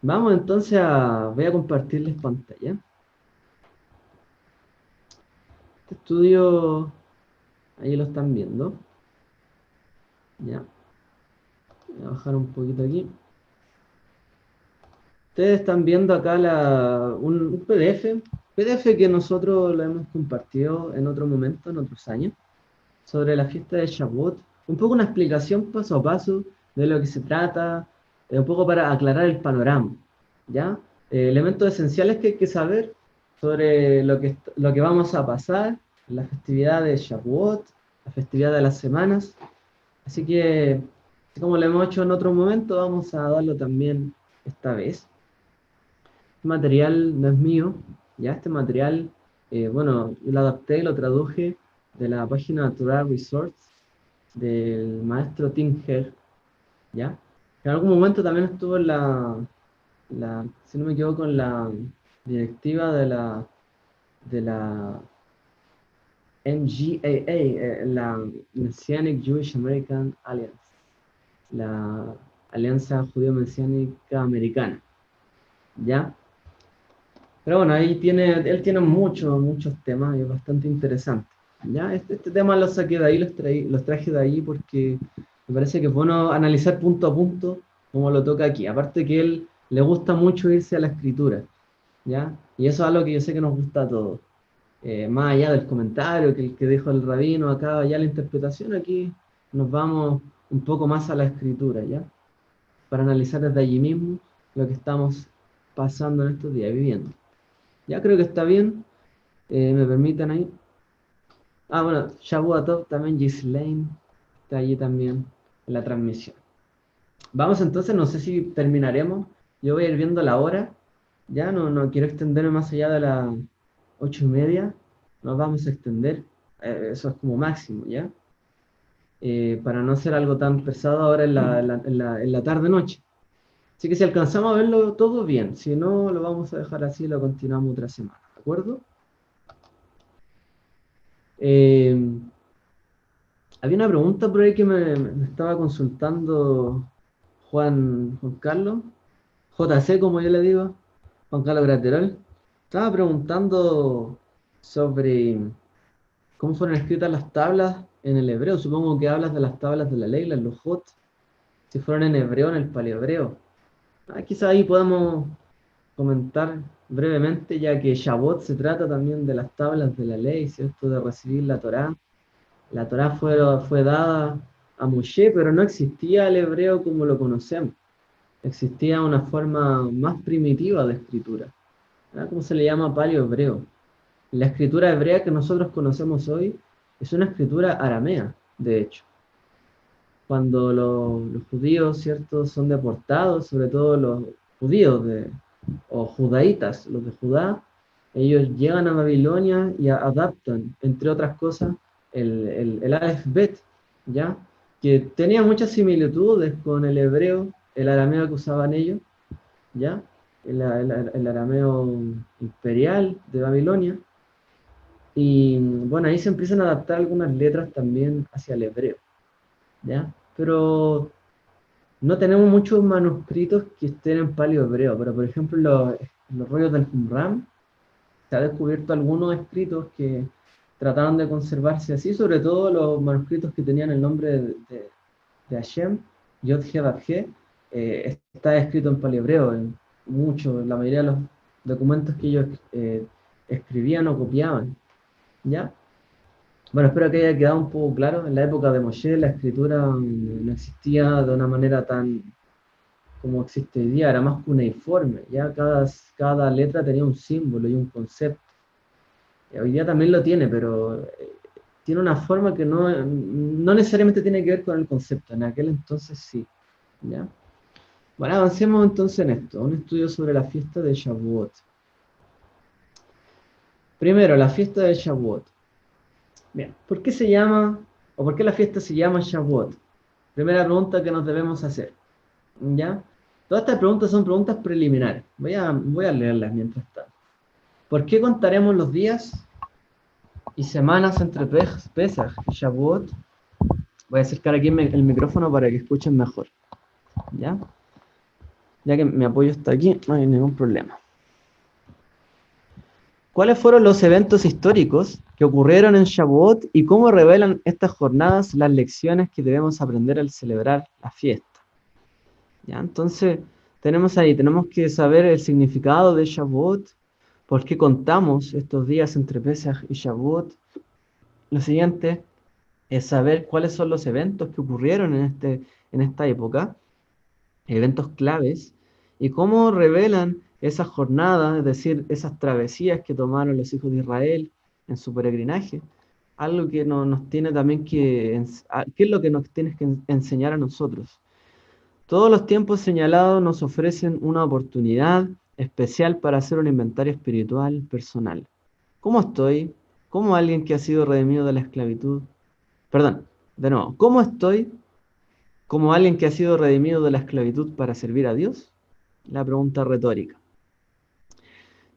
Vamos entonces voy a compartirles pantalla. Este estudio, ahí lo están viendo. Ya, voy a bajar un poquito aquí. Ustedes están viendo acá un PDF que nosotros lo hemos compartido en otro momento, en otros años, sobre la fiesta de Shavuot. Un poco una explicación paso a paso de lo que se trata, un poco para aclarar el panorama, ¿ya? Elementos esenciales que hay que saber sobre lo que vamos a pasar, la festividad de Shavuot, la festividad de las semanas. Así que, así como lo hemos hecho en otro momento, vamos a darlo también esta vez. Este material no es mío, ya este material, bueno, yo lo adapté y lo traduje de la página Torah Resource del maestro Tim Hegg, ¿ya? En algún momento también estuvo en si no me equivoco, en la directiva de la MGAA, la Messianic Jewish American Alliance, la Alianza Judío-Mesiánica Americana, ¿ya? Pero bueno, él tiene muchos temas y es bastante interesante. ¿Ya? Este tema lo saqué de ahí, los traje de ahí porque me parece que es bueno analizar punto a punto como lo toca aquí. Aparte que él le gusta mucho irse a la escritura, ¿ya? Y eso es algo que yo sé que nos gusta a todos. Más allá del comentario que dijo el rabino acá, ya la interpretación, aquí nos vamos un poco más a la escritura, ¿ya? Para analizar desde allí mismo lo que estamos pasando en estos días, viviendo. Ya creo que está bien. Me permiten ahí. Ah, bueno, Shabuatov también, Ghislaine está allí también en la transmisión. Vamos entonces, no sé si terminaremos. Yo voy a ir viendo la hora. Ya no quiero extenderme más allá de las 8:30. Nos vamos a extender. Eso es como máximo, ¿ya? Para no hacer algo tan pesado ahora en la tarde-noche. Así que si alcanzamos a verlo todo bien. Si no, lo vamos a dejar así y lo continuamos otra semana. ¿De acuerdo? Eh, Había una pregunta por ahí que me estaba consultando Juan Carlos, JC como yo le digo, Juan Carlos Graterol. Estaba preguntando sobre cómo fueron escritas las tablas en el hebreo. Supongo que hablas de las tablas de la ley, las lujot, si fueron en hebreo o en el paleohebreo. Quizá ahí podamos comentar brevemente, ya que Shabbat se trata también de las tablas de la ley, ¿cierto? De recibir la Torá. La Torá fue dada a Moshe, pero no existía el hebreo como lo conocemos. Existía una forma más primitiva de escritura, ¿verdad? Como se le llama paleohebreo. La escritura hebrea que nosotros conocemos hoy es una escritura aramea, de hecho. Cuando los judíos, ¿cierto?, son deportados, sobre todo los judíos o judaítas, los de Judá, ellos llegan a Babilonia y adaptan, entre otras cosas, el Aleph Bet, ¿ya? Que tenía muchas similitudes con el hebreo, el arameo que usaban ellos, ¿ya? El arameo imperial de Babilonia. Y bueno, ahí se empiezan a adaptar algunas letras también hacia el hebreo, ¿ya? Pero no tenemos muchos manuscritos que estén en paleo hebreo, pero por ejemplo los rollos del Qumran se ha descubierto algunos escritos que trataron de conservarse así, sobre todo los manuscritos que tenían el nombre de Hashem, Yod He Vav He, está escrito en paleo en la mayoría de los documentos que ellos escribían o copiaban, ¿ya? Bueno, espero que haya quedado un poco claro. En la época de Moshe la escritura no existía de una manera tan como existe hoy día, era más cuneiforme, ya cada letra tenía un símbolo y un concepto. Y hoy día también lo tiene, pero tiene una forma que no necesariamente tiene que ver con el concepto, en aquel entonces sí. ¿Ya? Bueno, avancemos entonces en esto, un estudio sobre la fiesta de Shavuot. Primero, la fiesta de Shavuot. Bien, ¿por qué se llama, o por qué la fiesta se llama Shavuot? Primera pregunta que nos debemos hacer. ¿Ya? Todas estas preguntas son preguntas preliminares. Voy a leerlas mientras tanto. ¿Por qué contaremos los días y semanas entre Pesach y Shavuot? Voy a acercar aquí el micrófono para que escuchen mejor. ¿Ya? Ya que mi apoyo está aquí, no hay ningún problema. ¿Cuáles fueron los eventos históricos que ocurrieron en Shavuot y cómo revelan estas jornadas las lecciones que debemos aprender al celebrar la fiesta? ¿Ya? Entonces, tenemos que saber el significado de Shavuot, por qué contamos estos días entre Pesach y Shavuot. Lo siguiente es saber cuáles son los eventos que ocurrieron en esta época, eventos claves, y cómo revelan esas jornadas, es decir, esas travesías que tomaron los hijos de Israel en su peregrinaje. Algo que nos tiene también ¿qué es lo que nos tienes que enseñar a nosotros? Todos los tiempos señalados nos ofrecen una oportunidad especial para hacer un inventario espiritual personal. ¿Cómo estoy? ¿Cómo alguien que ha sido redimido de la esclavitud? Perdón, de nuevo, ¿cómo estoy como alguien que ha sido redimido de la esclavitud para servir a Dios? La pregunta retórica.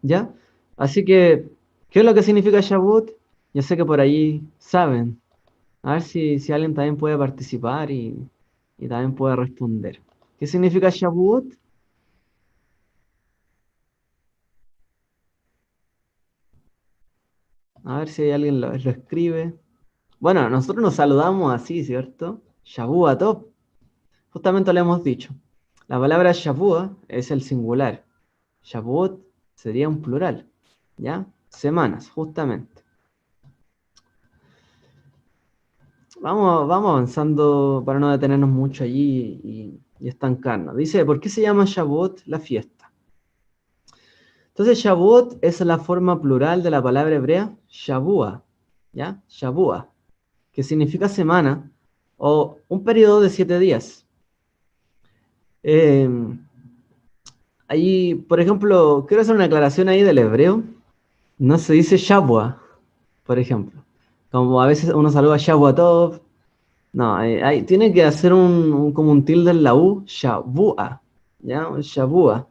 ¿Ya? Así que, ¿qué es lo que significa Shavuot? Yo sé que por ahí saben. A ver si alguien también puede participar y también puede responder. ¿Qué significa Shavuot? A ver si hay alguien lo escribe. Bueno, nosotros nos saludamos así, ¿cierto? Shavua Tov. Justamente lo hemos dicho. La palabra Shavua es el singular. Shavuot sería un plural. ¿Ya? Semanas, justamente. Vamos avanzando para no detenernos mucho allí y estancarnos. Dice, ¿por qué se llama Shavuot la fiesta? Entonces, Shavuot es la forma plural de la palabra hebrea Shavua. ¿Ya? Shavua, que significa semana o un periodo de 7 días. Eh, Ahí, por ejemplo, quiero hacer una aclaración ahí del hebreo. No se dice Shabua, por ejemplo. Como a veces uno saluda Shabuatov. No, ahí tiene que hacer como un tilde en la U, Shabua. ¿Ya? Shabua.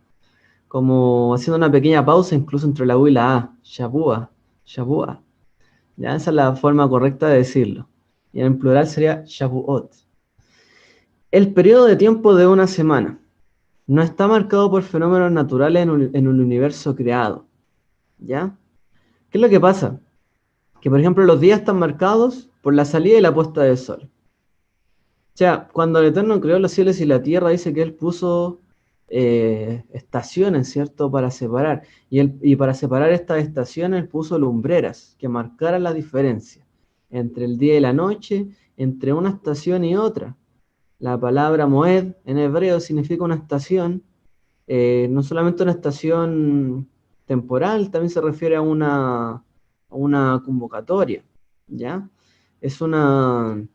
Como haciendo una pequeña pausa incluso entre la U y la A. Shabua. Shabua. ¿Ya? Esa es la forma correcta de decirlo. Y en plural sería Shavuot. El periodo de tiempo de una semana no está marcado por fenómenos naturales en un universo creado. ¿Ya? ¿Qué es lo que pasa? Que, por ejemplo, los días están marcados por la salida y la puesta del sol. O sea, cuando el Eterno creó los cielos y la tierra, dice que Él puso estaciones, ¿cierto? Para separar. Y para separar estas estaciones, Él puso lumbreras que marcaran la diferencia entre el día y la noche, entre una estación y otra. La palabra Moed en hebreo significa una estación, no solamente una estación temporal, también se refiere a una convocatoria, ¿ya? Es una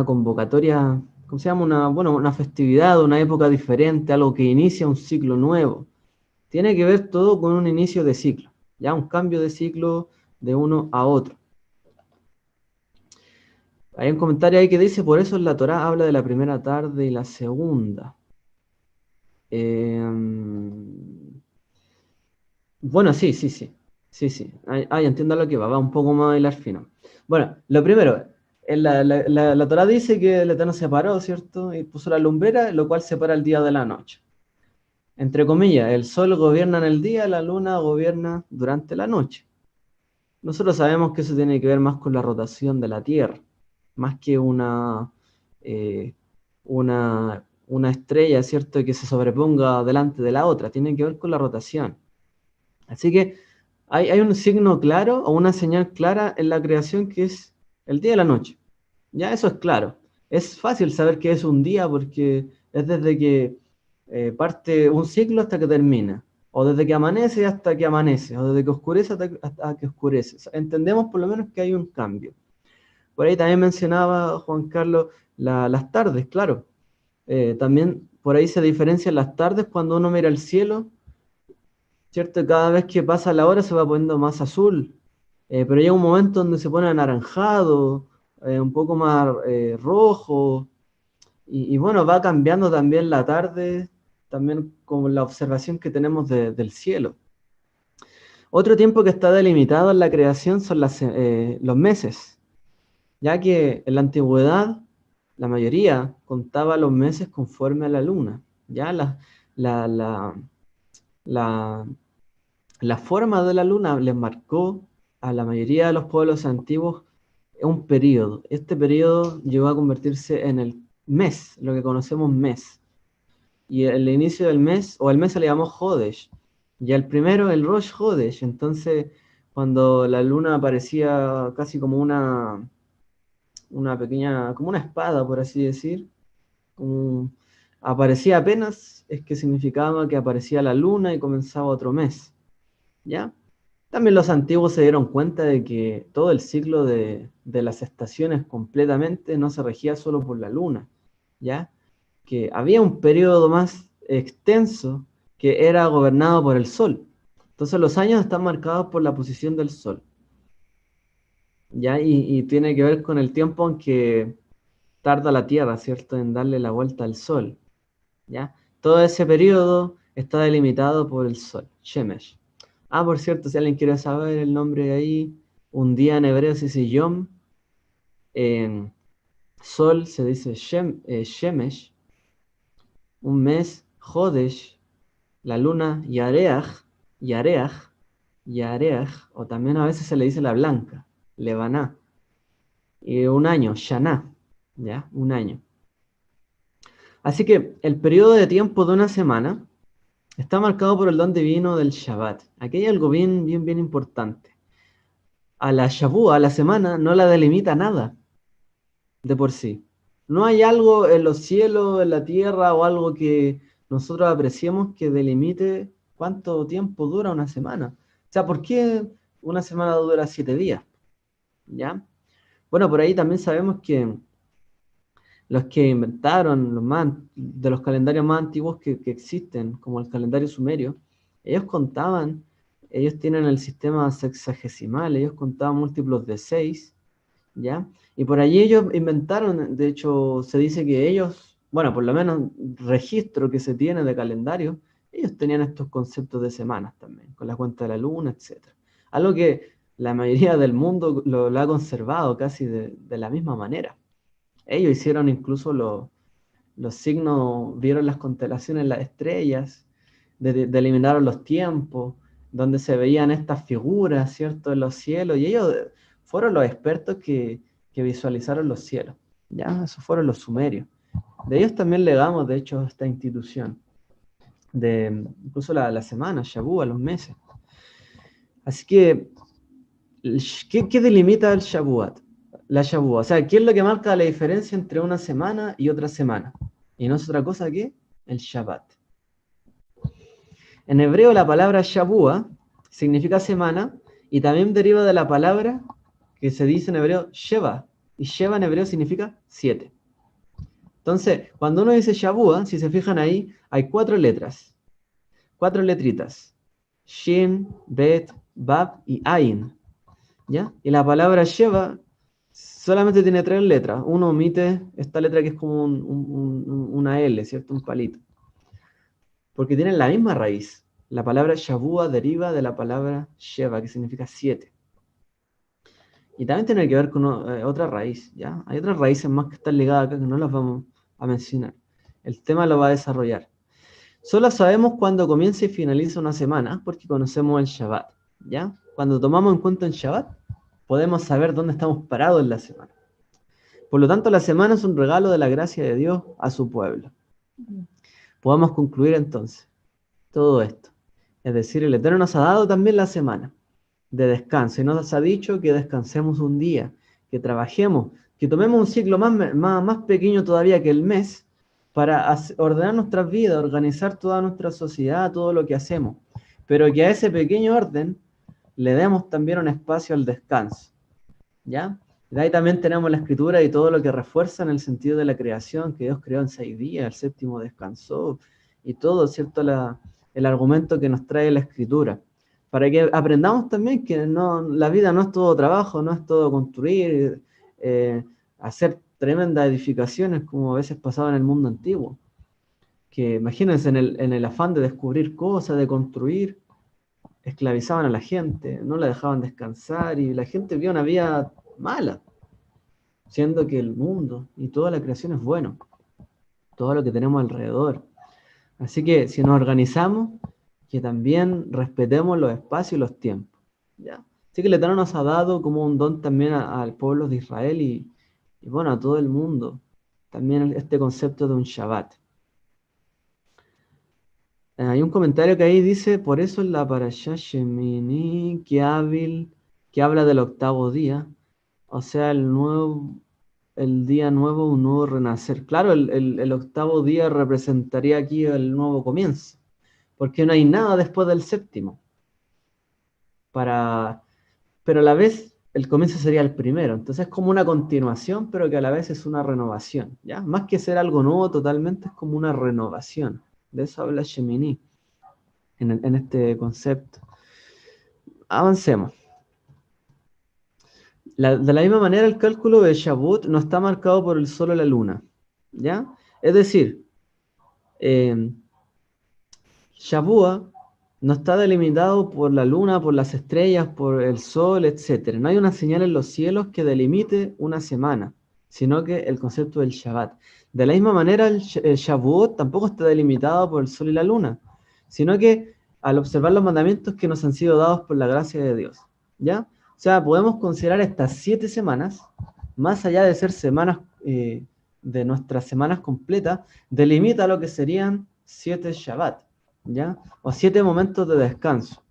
convocatoria, ¿cómo se llama? Una festividad, una época diferente, algo que inicia un ciclo nuevo. Tiene que ver todo con un inicio de ciclo, ¿ya? Un cambio de ciclo de uno a otro. Hay un comentario ahí que dice, por eso en la Torá habla de la primera tarde y la segunda. Bueno, sí, sí, sí. Sí, sí. Entiendo lo que va un poco más hilar fino. Bueno, lo primero, la Torá dice que el Eterno separó, ¿cierto? Y puso la lumbrera, lo cual separa el día de la noche. Entre comillas, el sol gobierna en el día, la luna gobierna durante la noche. Nosotros sabemos que eso tiene que ver más con la rotación de la Tierra, más que eh, una estrella, ¿cierto? Que se sobreponga delante de la otra. Tiene que ver con la rotación. Así que hay un signo claro o una señal clara en la creación que es el día y la noche. Ya eso es claro. Es fácil saber que es un día porque es desde que parte un ciclo hasta que termina. O desde que amanece hasta que amanece. O desde que oscurece hasta que oscurece. O sea, entendemos por lo menos que hay un cambio. Por ahí también mencionaba Juan Carlos las tardes, claro. También por ahí se diferencian las tardes cuando uno mira el cielo, ¿cierto? Cada vez que pasa la hora se va poniendo más azul, pero llega un momento donde se pone anaranjado, un poco más rojo, y bueno, va cambiando también la tarde, también con la observación que tenemos del cielo. Otro tiempo que está delimitado en la creación son los meses, ya que en la antigüedad la mayoría contaba los meses conforme a la luna. Ya la, la, la, la forma de la luna les marcó a la mayoría de los pueblos antiguos un periodo. Este periodo llegó a convertirse en el mes, lo que conocemos mes. Y el inicio del mes, o el mes se le llamó Hodesh, y el primero el Rosh Hodesh. Entonces, cuando la luna aparecía casi como una pequeña, como una espada, por así decir, como aparecía apenas, es que significaba que aparecía la luna y comenzaba otro mes, ¿ya? También los antiguos se dieron cuenta de que todo el ciclo de las estaciones completamente no se regía solo por la luna, ¿ya? Que había un periodo más extenso que era gobernado por el sol. Entonces los años están marcados por la posición del sol, ¿ya? Y tiene que ver con el tiempo en que tarda la Tierra, ¿cierto?, en darle la vuelta al sol, ¿ya? Todo ese periodo está delimitado por el sol, Shemesh. Ah, por cierto, si alguien quiere saber el nombre de ahí, un día en hebreo se dice Yom, en sol se dice Shemesh, un mes, Jodesh, la luna, Yareach, o también a veces se le dice la blanca, Levaná, y un año, Shana, ¿ya? Un año. Así que el periodo de tiempo de una semana está marcado por el don divino del Shabbat. Aquí hay algo bien, bien, bien importante. A la Shavua, a la semana, no la delimita nada de por sí. No hay algo en los cielos, en la tierra o algo que nosotros apreciemos que delimite cuánto tiempo dura una semana. O sea, ¿por qué una semana dura 7 días? ¿Ya? Bueno, por ahí también sabemos que los que inventaron de los calendarios más antiguos que existen, como el calendario sumerio, ellos contaban, ellos tienen el sistema sexagesimal, ellos contaban múltiplos de 6, ¿ya? Y por allí ellos inventaron, de hecho, se dice que ellos, bueno, por lo menos registro que se tiene de calendario, ellos tenían estos conceptos de semanas también, con la cuenta de la luna, etc. Algo que la mayoría del mundo lo ha conservado casi de la misma manera. Ellos hicieron incluso los signos, vieron las constelaciones, las estrellas, delimitaron los tiempos, donde se veían estas figuras, ¿cierto?, en los cielos, y ellos fueron los expertos que visualizaron los cielos, ¿ya? Esos fueron los sumerios. De ellos también legamos, de hecho, esta institución, de incluso la semana, Shavua, los meses. Así que, ¿qué delimita el Shavuot? La Shavua, o sea, ¿qué es lo que marca la diferencia entre una semana y otra semana? Y no es otra cosa que el Shabbat. En hebreo la palabra Shavua significa semana y también deriva de la palabra que se dice en hebreo Sheva. Y Sheva en hebreo significa 7. Entonces, cuando uno dice Shavua, si se fijan ahí, hay 4 letras, 4 letritas. Shin, Bet, Bab y Ain. ¿Ya? Y la palabra Sheva solamente tiene 3 letras. Uno omite esta letra que es como una L, ¿cierto? Un palito. Porque tienen la misma raíz. La palabra Shavua deriva de la palabra Sheva, que significa 7. Y también tiene que ver con otra raíz, ¿ya? Hay otras raíces más que están ligadas acá que no las vamos a mencionar. El tema lo va a desarrollar. Solo sabemos cuándo comienza y finaliza una semana porque conocemos el Shabbat, ¿ya? Cuando tomamos en cuenta el Shabbat, podemos saber dónde estamos parados en la semana. Por lo tanto, la semana es un regalo de la gracia de Dios a su pueblo. Podemos concluir entonces todo esto. Es decir, el Eterno nos ha dado también la semana de descanso y nos ha dicho que descansemos un día, que trabajemos, que tomemos un ciclo más pequeño todavía que el mes para ordenar nuestras vidas, organizar toda nuestra sociedad, todo lo que hacemos, pero que a ese pequeño orden le demos también un espacio al descanso, ¿ya? De ahí también tenemos la escritura y todo lo que refuerza en el sentido de la creación, que Dios creó en 6 días, el séptimo descansó, y todo, ¿cierto? El argumento que nos trae la escritura. Para que aprendamos también que la vida no es todo trabajo, no es todo construir, hacer tremendas edificaciones como a veces pasaba en el mundo antiguo. Que imagínense en el afán de descubrir cosas, de construir, esclavizaban a la gente, no la dejaban descansar y la gente vivía una vida mala, siendo que el mundo y toda la creación es bueno, todo lo que tenemos alrededor. Así que si nos organizamos, que también respetemos los espacios y los tiempos, ¿ya? Así que el Eterno nos ha dado como un don también al pueblo de Israel y bueno, a todo el mundo, también este concepto de un Shabbat. Hay un comentario que ahí dice, por eso en la Parashá Shemini, que habla del octavo día, o sea, el día nuevo, un nuevo renacer. Claro, el octavo día representaría aquí el nuevo comienzo, porque no hay nada después del séptimo. Pero a la vez el comienzo sería el primero. Entonces es como una continuación, pero que a la vez es una renovación, ¿ya? Más que ser algo nuevo totalmente, es como una renovación. De eso habla Shemini en este concepto. Avancemos. De la misma manera, el cálculo de Shavuot no está marcado por el sol o la luna, ¿ya? Es decir, Shavuot no está delimitado por la luna, por las estrellas, por el sol, etc. No hay una señal en los cielos que delimite una semana, sino que el concepto del Shabbat. De la misma manera, el Shavuot tampoco está delimitado por el sol y la luna, sino que al observar los mandamientos que nos han sido dados por la gracia de Dios, ¿ya? O sea, podemos considerar estas 7 semanas, más allá de ser semanas de nuestras semanas completas, delimita lo que serían 7 Shabbat, ¿ya? O 7 momentos de descanso,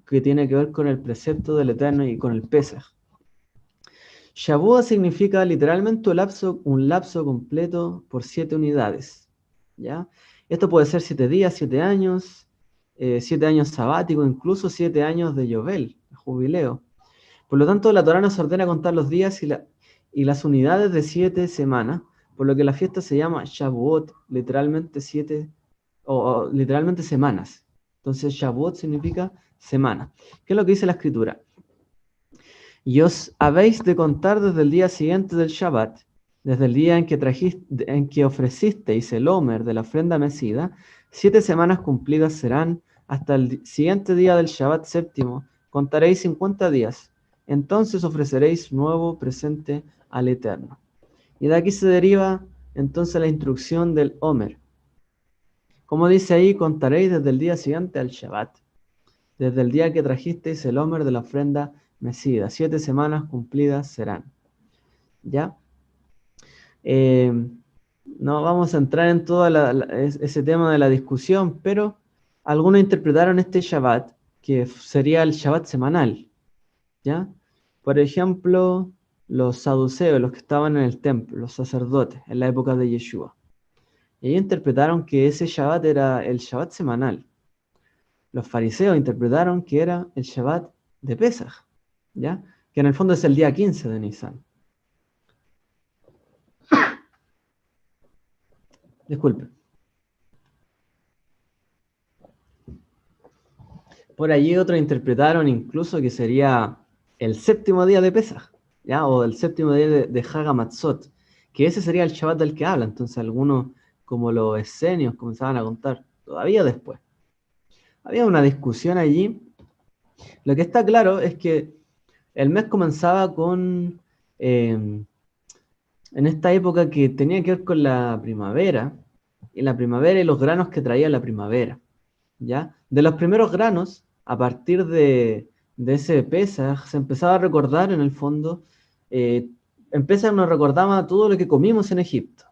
que tiene que ver con el precepto del Eterno y con el Pesaj. Shavuot significa literalmente un lapso completo por 7 unidades, ¿ya? Esto puede ser 7 días, 7 años, 7 años sabáticos, incluso 7 años de Yobel, jubileo. Por lo tanto, la Torá nos ordena contar los días y las unidades de 7 semanas, por lo que la fiesta se llama Shavuot, literalmente 7 o literalmente semanas. Entonces, Shavuot significa semana. ¿Qué es lo que dice la escritura? Y os habéis de contar desde el día siguiente del Shabbat, desde el día en que ofrecisteis el Homer de la ofrenda mecida, 7 semanas cumplidas serán, hasta el siguiente día del Shabbat séptimo, contaréis 50 días. Entonces ofreceréis nuevo presente al Eterno. Y de aquí se deriva entonces la instrucción del Homer. Como dice ahí, contaréis desde el día siguiente al Shabbat, desde el día que trajisteis el Homer de la ofrenda mecida. 7 semanas cumplidas serán. ¿Ya? No vamos a entrar en todo ese tema de la discusión, pero algunos interpretaron este Shabbat, que sería el Shabbat semanal. ¿Ya? Por ejemplo, los saduceos, los que estaban en el templo, los sacerdotes, en la época de Yeshua. Y ellos interpretaron que ese Shabbat era el Shabbat semanal. Los fariseos interpretaron que era el Shabbat de Pesaj, ¿ya? Que en el fondo es el día 15 de Nisan. Disculpe. Por allí otros interpretaron incluso que sería el séptimo día de Pesaj, ¿ya? O el séptimo día de Hagamatzot, que ese sería el Shabbat del que habla. Entonces algunos, como los esenios, comenzaban a contar todavía después. Había una discusión allí. Lo que está claro es que el mes comenzaba con, en esta época que tenía que ver con la primavera, y los granos que traía la primavera, ¿ya? De los primeros granos, a partir de ese Pesaj, se empezaba a recordar en el fondo, en Pesaj nos recordaba todo lo que comimos en Egipto,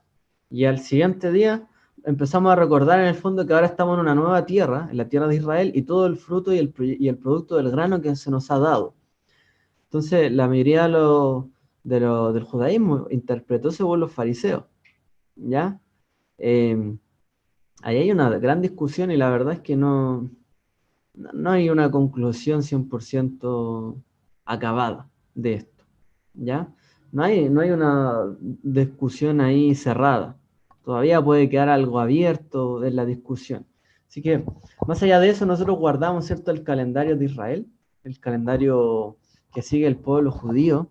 y al siguiente día empezamos a recordar en el fondo que ahora estamos en una nueva tierra, en la tierra de Israel, y todo el fruto y el producto del grano que se nos ha dado. Entonces, la mayoría del judaísmo interpretó según los fariseos, ¿ya? Ahí hay una gran discusión y la verdad es que no hay una conclusión 100% acabada de esto, ¿ya? No hay una discusión ahí cerrada. Todavía puede quedar algo abierto en la discusión. Así que, más allá de eso, nosotros guardamos, ¿cierto?, el calendario de Israel, el calendario que sigue el pueblo judío,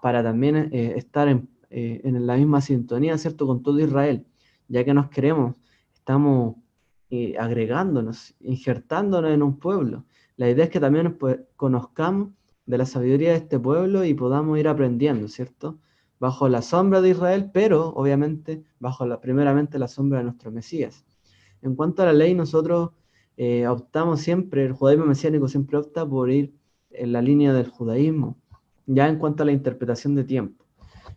para también estar en la misma sintonía, ¿cierto?, con todo Israel, ya que nos queremos, estamos agregándonos, injertándonos en un pueblo. La idea es que también pues, conozcamos de la sabiduría de este pueblo y podamos ir aprendiendo, ¿cierto? Bajo la sombra de Israel, pero obviamente bajo primeramente la sombra de nuestro Mesías. En cuanto a la ley, nosotros optamos siempre, el judaísmo mesiánico siempre opta por ir en la línea del judaísmo, ya en cuanto a la interpretación de tiempo.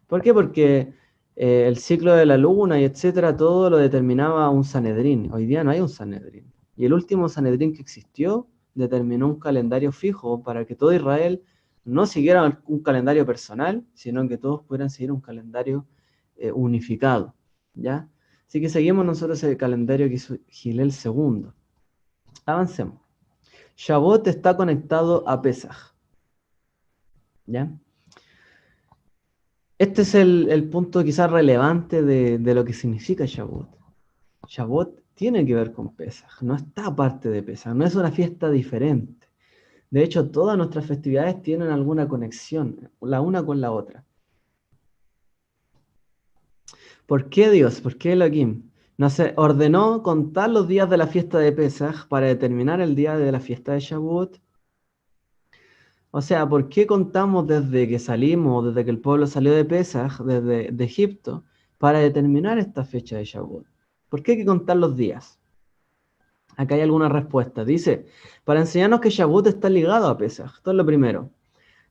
¿Por qué? Porque el ciclo de la luna y etcétera, todo lo determinaba un Sanedrín. Hoy día no hay un Sanedrín. Y el último Sanedrín que existió determinó un calendario fijo para que todo Israel no siguiera un calendario personal, sino que todos pudieran seguir un calendario unificado, ¿ya? Así que seguimos nosotros el calendario que hizo Gilel II. Avancemos. Shavuot está conectado a Pesaj, ¿ya? Este es el punto quizás relevante de lo que significa Shavuot. Shavuot tiene que ver con Pesaj, no está aparte de Pesaj, no es una fiesta diferente. De hecho, todas nuestras festividades tienen alguna conexión, la una con la otra. ¿Por qué Dios? ¿Por qué Elohim? No sé, ordenó contar los días de la fiesta de Pesaj para determinar el día de la fiesta de Shavuot. O sea, ¿por qué contamos desde que salimos, desde que el pueblo salió de Pesaj, de Egipto, para determinar esta fecha de Shavuot? ¿Por qué hay que contar los días? Acá hay alguna respuesta. Dice, para enseñarnos que Shavuot está ligado a Pesaj. Esto es lo primero. O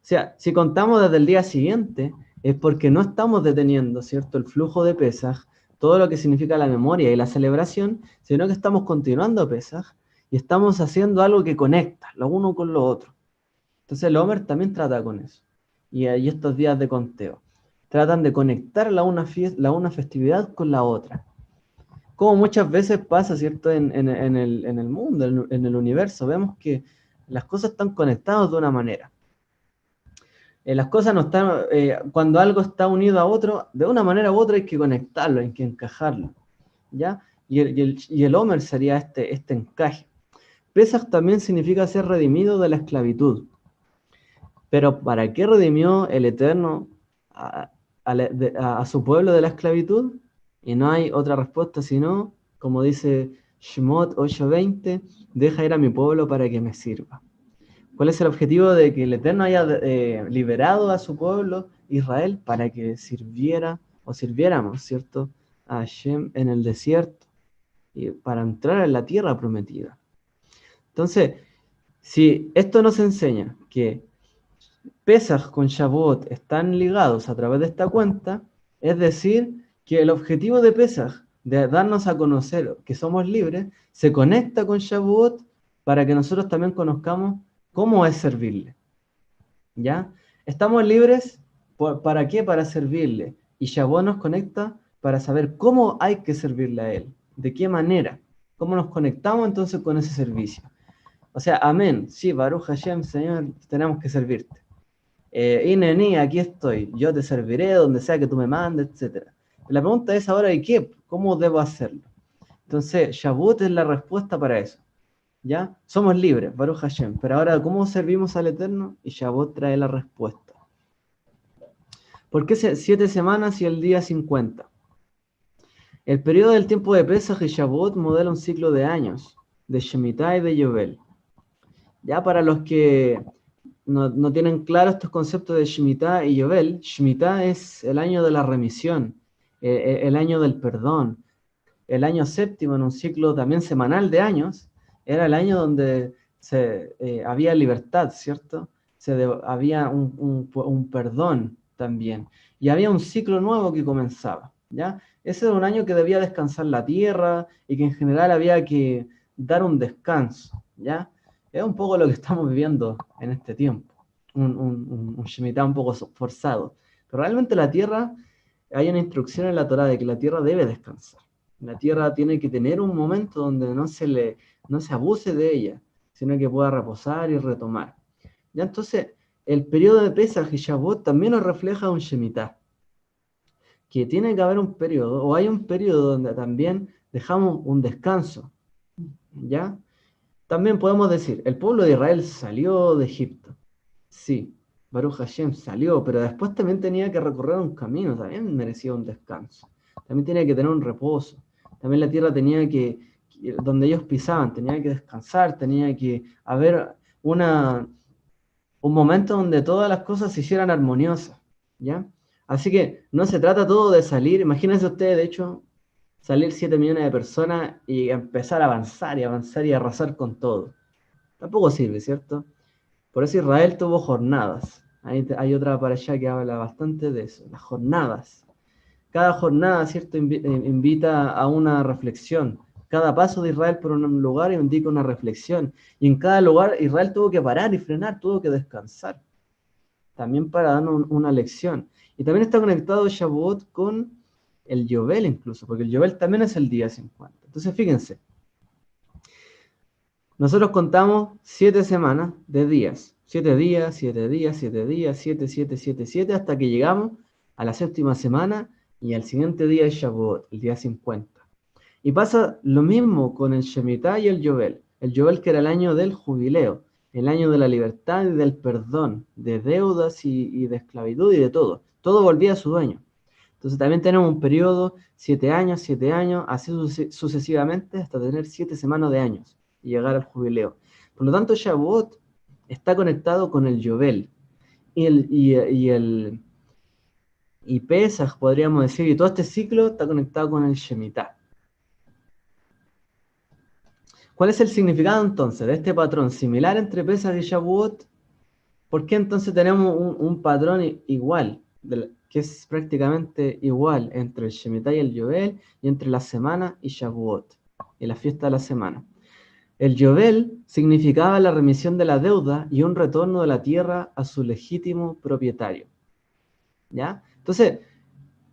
sea, si contamos desde el día siguiente, es porque no estamos deteniendo, ¿cierto?, el flujo de Pesaj, todo lo que significa la memoria y la celebración, sino que estamos continuando Pesaj y estamos haciendo algo que conecta lo uno con lo otro. Entonces el Homer también trata con eso. Y estos días de conteo. Tratan de conectar una festividad con la otra. Como muchas veces pasa, ¿cierto? En el mundo, en el universo, vemos que las cosas están conectadas de una manera. Las cosas no están, cuando algo está unido a otro, de una manera u otra hay que conectarlo, hay que encajarlo, ¿ya? Y el Homer sería este encaje. Pesaj también significa ser redimido de la esclavitud. Pero ¿para qué redimió el Eterno a su pueblo de la esclavitud? Y no hay otra respuesta sino, como dice Shemot 8:20, deja ir a mi pueblo para que me sirva. ¿Cuál es el objetivo de que el Eterno haya liberado a su pueblo, Israel, para que sirviera o sirviéramos, ¿cierto?, a Hashem en el desierto y para entrar en la tierra prometida? Entonces, si esto nos enseña que Pesaj con Shavuot están ligados a través de esta cuenta, es decir, que el objetivo de Pesaj, de darnos a conocer que somos libres, se conecta con Shavuot para que nosotros también conozcamos cómo es servirle. ¿Ya? Estamos libres, ¿para qué? Para servirle. Y Shavuot nos conecta para saber cómo hay que servirle a Él, de qué manera, cómo nos conectamos entonces con ese servicio. O sea, amén, sí, Baruch Hashem, Señor, tenemos que servirte. Ineni, aquí estoy, yo te serviré donde sea que tú me mandes, etc. La pregunta es ahora, ¿y qué? ¿Cómo debo hacerlo? Entonces, Shavuot es la respuesta para eso. ¿Ya? Somos libres, Baruch Hashem. Pero ahora, ¿cómo servimos al Eterno? Y Shavuot trae la respuesta. ¿Por qué 7 semanas y el día 50? El periodo del tiempo de Pesaj y Shavuot modela un ciclo de años, de Shemitah y de Yovel. Ya para los que no tienen claro estos conceptos de Shemitah y Yovel, Shemitah es el año de la remisión, el año del perdón. El año séptimo, en un ciclo también semanal de años, era el año donde había libertad, ¿cierto? Había un perdón también. Y había un ciclo nuevo que comenzaba, ¿ya? Ese era un año que debía descansar la tierra y que en general había que dar un descanso, ¿ya? Es un poco lo que estamos viviendo en este tiempo, un Shemitah un poco forzado. Pero realmente la tierra, hay una instrucción en la Torá de que la tierra debe descansar. La tierra tiene que tener un momento donde no se abuse de ella, sino que pueda reposar y retomar. ¿Ya? Entonces, el periodo de Pesaj y Shavuot también nos refleja un Shemitah, que tiene que haber un periodo, o hay un periodo donde también dejamos un descanso, ¿ya? También podemos decir, el pueblo de Israel salió de Egipto, sí, Baruch Hashem salió, pero después también tenía que recorrer un camino, también merecía un descanso, también tenía que tener un reposo, también la tierra tenía donde ellos pisaban, tenía que descansar, tenía que haber un momento donde todas las cosas se hicieran armoniosas, ¿ya? Así que no se trata todo de salir, imagínense ustedes, de hecho, salir 7 millones de personas y empezar a avanzar y avanzar y arrasar con todo. Tampoco sirve, ¿cierto? Por eso Israel tuvo jornadas. Hay otra para allá que habla bastante de eso, las jornadas. Cada jornada, ¿cierto?, invita a una reflexión. Cada paso de Israel por un lugar indica una reflexión. Y en cada lugar Israel tuvo que parar y frenar, tuvo que descansar. También para darnos una lección. Y también está conectado Shavuot con el Yobel incluso, porque el Yobel también es el día 50. Entonces fíjense, nosotros contamos 7 semanas de días. 7 días, 7 días, 7 días, 7, 7, 7, 7, hasta que llegamos a la 7ª semana y al siguiente día es Shavuot, el día 50. Y pasa lo mismo con el Shemitah y el Yobel. El Yobel que era el año del jubileo, el año de la libertad y del perdón, de deudas y de esclavitud y de todo. Todo volvía a su dueño. Entonces también tenemos un periodo, 7 años, así sucesivamente hasta tener 7 semanas de años y llegar al jubileo. Por lo tanto, Shavuot está conectado con el Yobel y Pesach, podríamos decir, y todo este ciclo está conectado con el Shemitah. ¿Cuál es el significado entonces de este patrón similar entre Pesach y Shavuot? ¿Por qué entonces tenemos un patrón igual, que es prácticamente igual entre el Shemitah y el Yobel y entre la semana y Shavuot, y la fiesta de la semana? El Yobel significaba la remisión de la deuda y un retorno de la tierra a su legítimo propietario. ¿Ya? Entonces,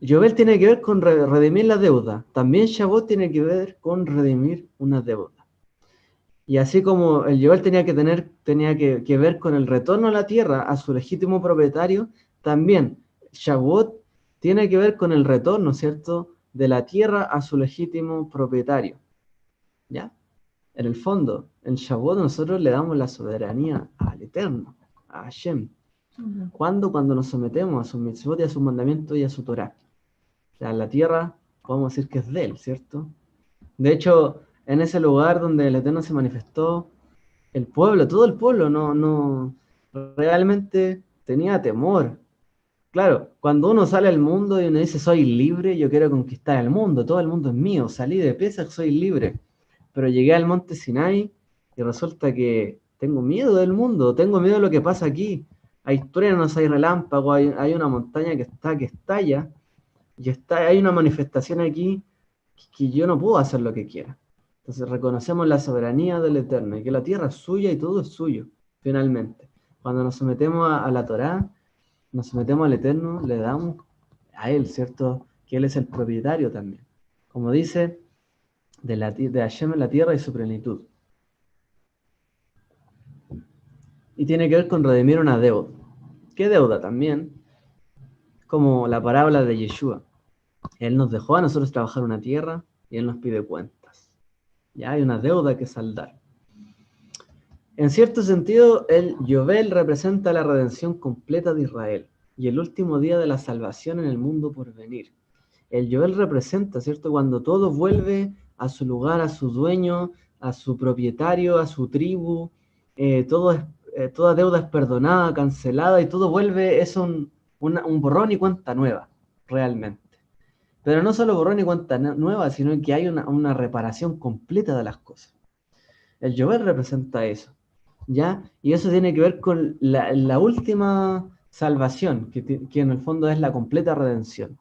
Yobel tiene que ver con redimir la deuda. También Shavuot tiene que ver con redimir una deuda. Y así como el Yobel tenía que ver con el retorno a la tierra a su legítimo propietario, también Shavuot tiene que ver con el retorno, ¿cierto?, de la tierra a su legítimo propietario. ¿Ya? En el fondo, en Shavuot nosotros le damos la soberanía al Eterno, a Hashem. ¿Cuándo? Cuando nos sometemos a sus mitzvot y a sus mandamientos y a su Torah. O sea, la tierra, podemos decir que es de él, ¿cierto? De hecho, en ese lugar donde el Eterno se manifestó, el pueblo, todo el pueblo, no realmente tenía temor. Claro, cuando uno sale al mundo y uno dice soy libre, yo quiero conquistar el mundo, todo el mundo es mío, salí de Pesach, soy libre. Pero llegué al monte Sinai y resulta que tengo miedo del mundo, tengo miedo de lo que pasa aquí. Hay truenos, hay relámpagos, hay una montaña que estalla, y hay una manifestación aquí que yo no puedo hacer lo que quiera. Entonces reconocemos la soberanía del Eterno y que la tierra es suya y todo es suyo, finalmente. Cuando nos sometemos a la Torá, nos sometemos al Eterno, le damos a Él, ¿cierto? Que Él es el propietario también. Como dice, de Hashem en la tierra y su plenitud. Y tiene que ver con redimir una deuda. ¿Qué deuda también? Como la parábola de Yeshua. Él nos dejó a nosotros trabajar una tierra y Él nos pide cuentas. Ya hay una deuda que saldar. En cierto sentido, el Yobel representa la redención completa de Israel y el último día de la salvación en el mundo por venir. El Yobel representa, ¿cierto?, cuando todo vuelve a su lugar, a su dueño, a su propietario, a su tribu, toda deuda es perdonada, cancelada y todo vuelve, es un borrón y cuenta nueva, realmente. Pero no solo borrón y cuenta nueva, sino que hay una reparación completa de las cosas. El Yobel representa eso, ¿ya? Y eso tiene que ver con la última salvación, que en el fondo es la completa redención.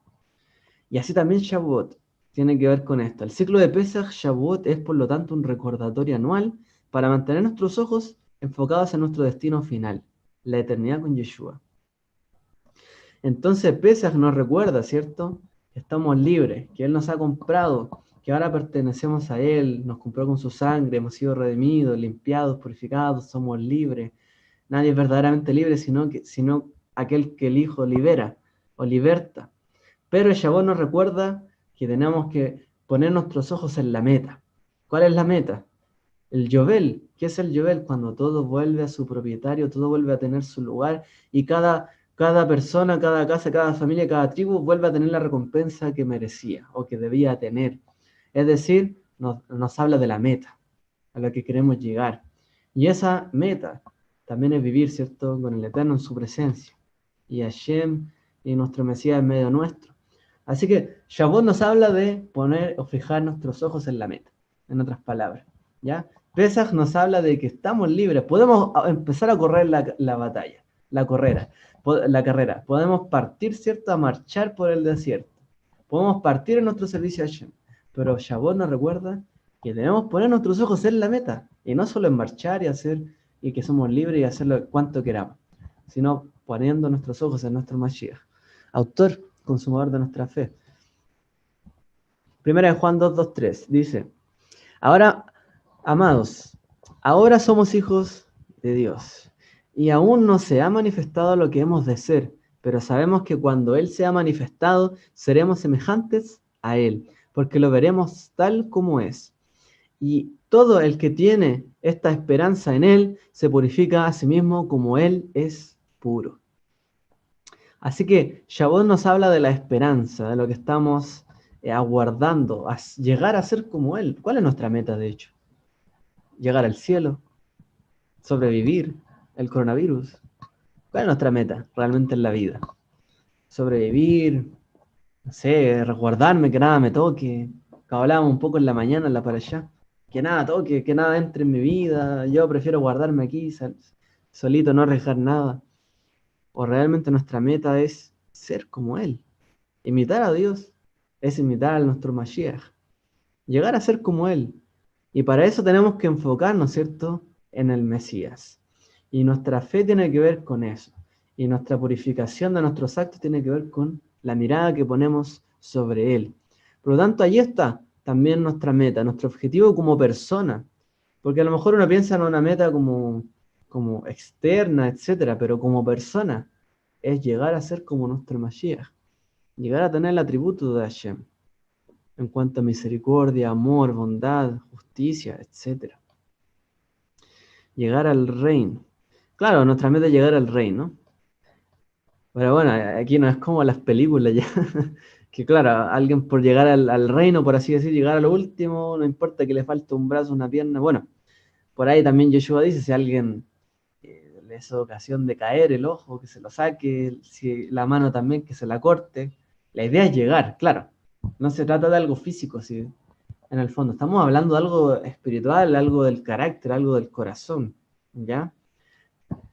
Y así también Shavuot tiene que ver con esto. El ciclo de Pesach, Shavuot, es por lo tanto un recordatorio anual para mantener nuestros ojos enfocados en nuestro destino final, la eternidad con Yeshua. Entonces Pesach nos recuerda, ¿cierto?, que estamos libres, que Él nos ha comprado, que ahora pertenecemos a Él, nos compró con su sangre, hemos sido redimidos, limpiados, purificados, somos libres. Nadie es verdaderamente libre sino aquel que el Hijo libera o liberta. Pero el Shavuot nos recuerda que tenemos que poner nuestros ojos en la meta. ¿Cuál es la meta? El Yobel. ¿Qué es el Yobel? Cuando todo vuelve a su propietario, todo vuelve a tener su lugar y cada persona, cada casa, cada familia, cada tribu vuelve a tener la recompensa que merecía o que debía tener. Es decir, nos habla de la meta a la que queremos llegar. Y esa meta también es vivir, ¿cierto?, con el Eterno en su presencia. Y Hashem y nuestro Mesías en medio nuestro. Así que Shavuot nos habla de poner o fijar nuestros ojos en la meta, en otras palabras, ¿ya? Pesaj nos habla de que estamos libres, podemos empezar a correr la batalla, la carrera, podemos partir, ¿cierto?, a marchar por el desierto, podemos partir en nuestro servicio a Hashem, pero Shavuot nos recuerda que debemos poner nuestros ojos en la meta, y no solo en marchar y hacer, y que somos libres y hacerlo cuanto queramos, sino poniendo nuestros ojos en nuestro Mashiach, autor, consumador de nuestra fe. Primera de Juan 2:2-3 dice: ahora, amados, ahora somos hijos de Dios, y aún no se ha manifestado lo que hemos de ser, pero sabemos que cuando Él sea manifestado, seremos semejantes a Él, porque lo veremos tal como es. Y todo el que tiene esta esperanza en Él, se purifica a sí mismo como Él es puro. Así que Shavuot nos habla de la esperanza, de lo que estamos aguardando, a llegar a ser como Él. ¿Cuál es nuestra meta, de hecho? Llegar al cielo, sobrevivir el coronavirus. ¿Cuál es nuestra meta realmente en la vida? Sobrevivir, no sé, resguardarme, que nada me toque. Que hablábamos un poco en la mañana, en la para allá. Que nada toque, que nada entre en mi vida. Yo prefiero guardarme aquí, solito, no arriesgar nada. O realmente nuestra meta es ser como Él. Imitar a Dios es imitar a nuestro Mashiach. Llegar a ser como Él. Y para eso tenemos que enfocarnos, ¿cierto?, en el Mesías. Y nuestra fe tiene que ver con eso. Y nuestra purificación de nuestros actos tiene que ver con la mirada que ponemos sobre Él. Por lo tanto, allí está también nuestra meta, nuestro objetivo como persona. Porque a lo mejor uno piensa en una meta como externa, etcétera, pero como persona es llegar a ser como nuestro Mashiach. Llegar a tener el atributo de Hashem en cuanto a misericordia, amor, bondad, justicia, etc. Llegar al reino. Claro, nuestra meta es llegar al reino. Pero bueno, aquí no es como las películas ya. Que claro, alguien por llegar al reino, por así decir, llegar a lo último, no importa que le falte un brazo, una pierna. Bueno, por ahí también Yeshua dice, si alguien le es ocasión de caer el ojo, que se lo saque, si la mano también, que se la corte. La idea es llegar, claro. No se trata de algo físico, sí, en el fondo. Estamos hablando de algo espiritual, algo del carácter, algo del corazón, ¿ya?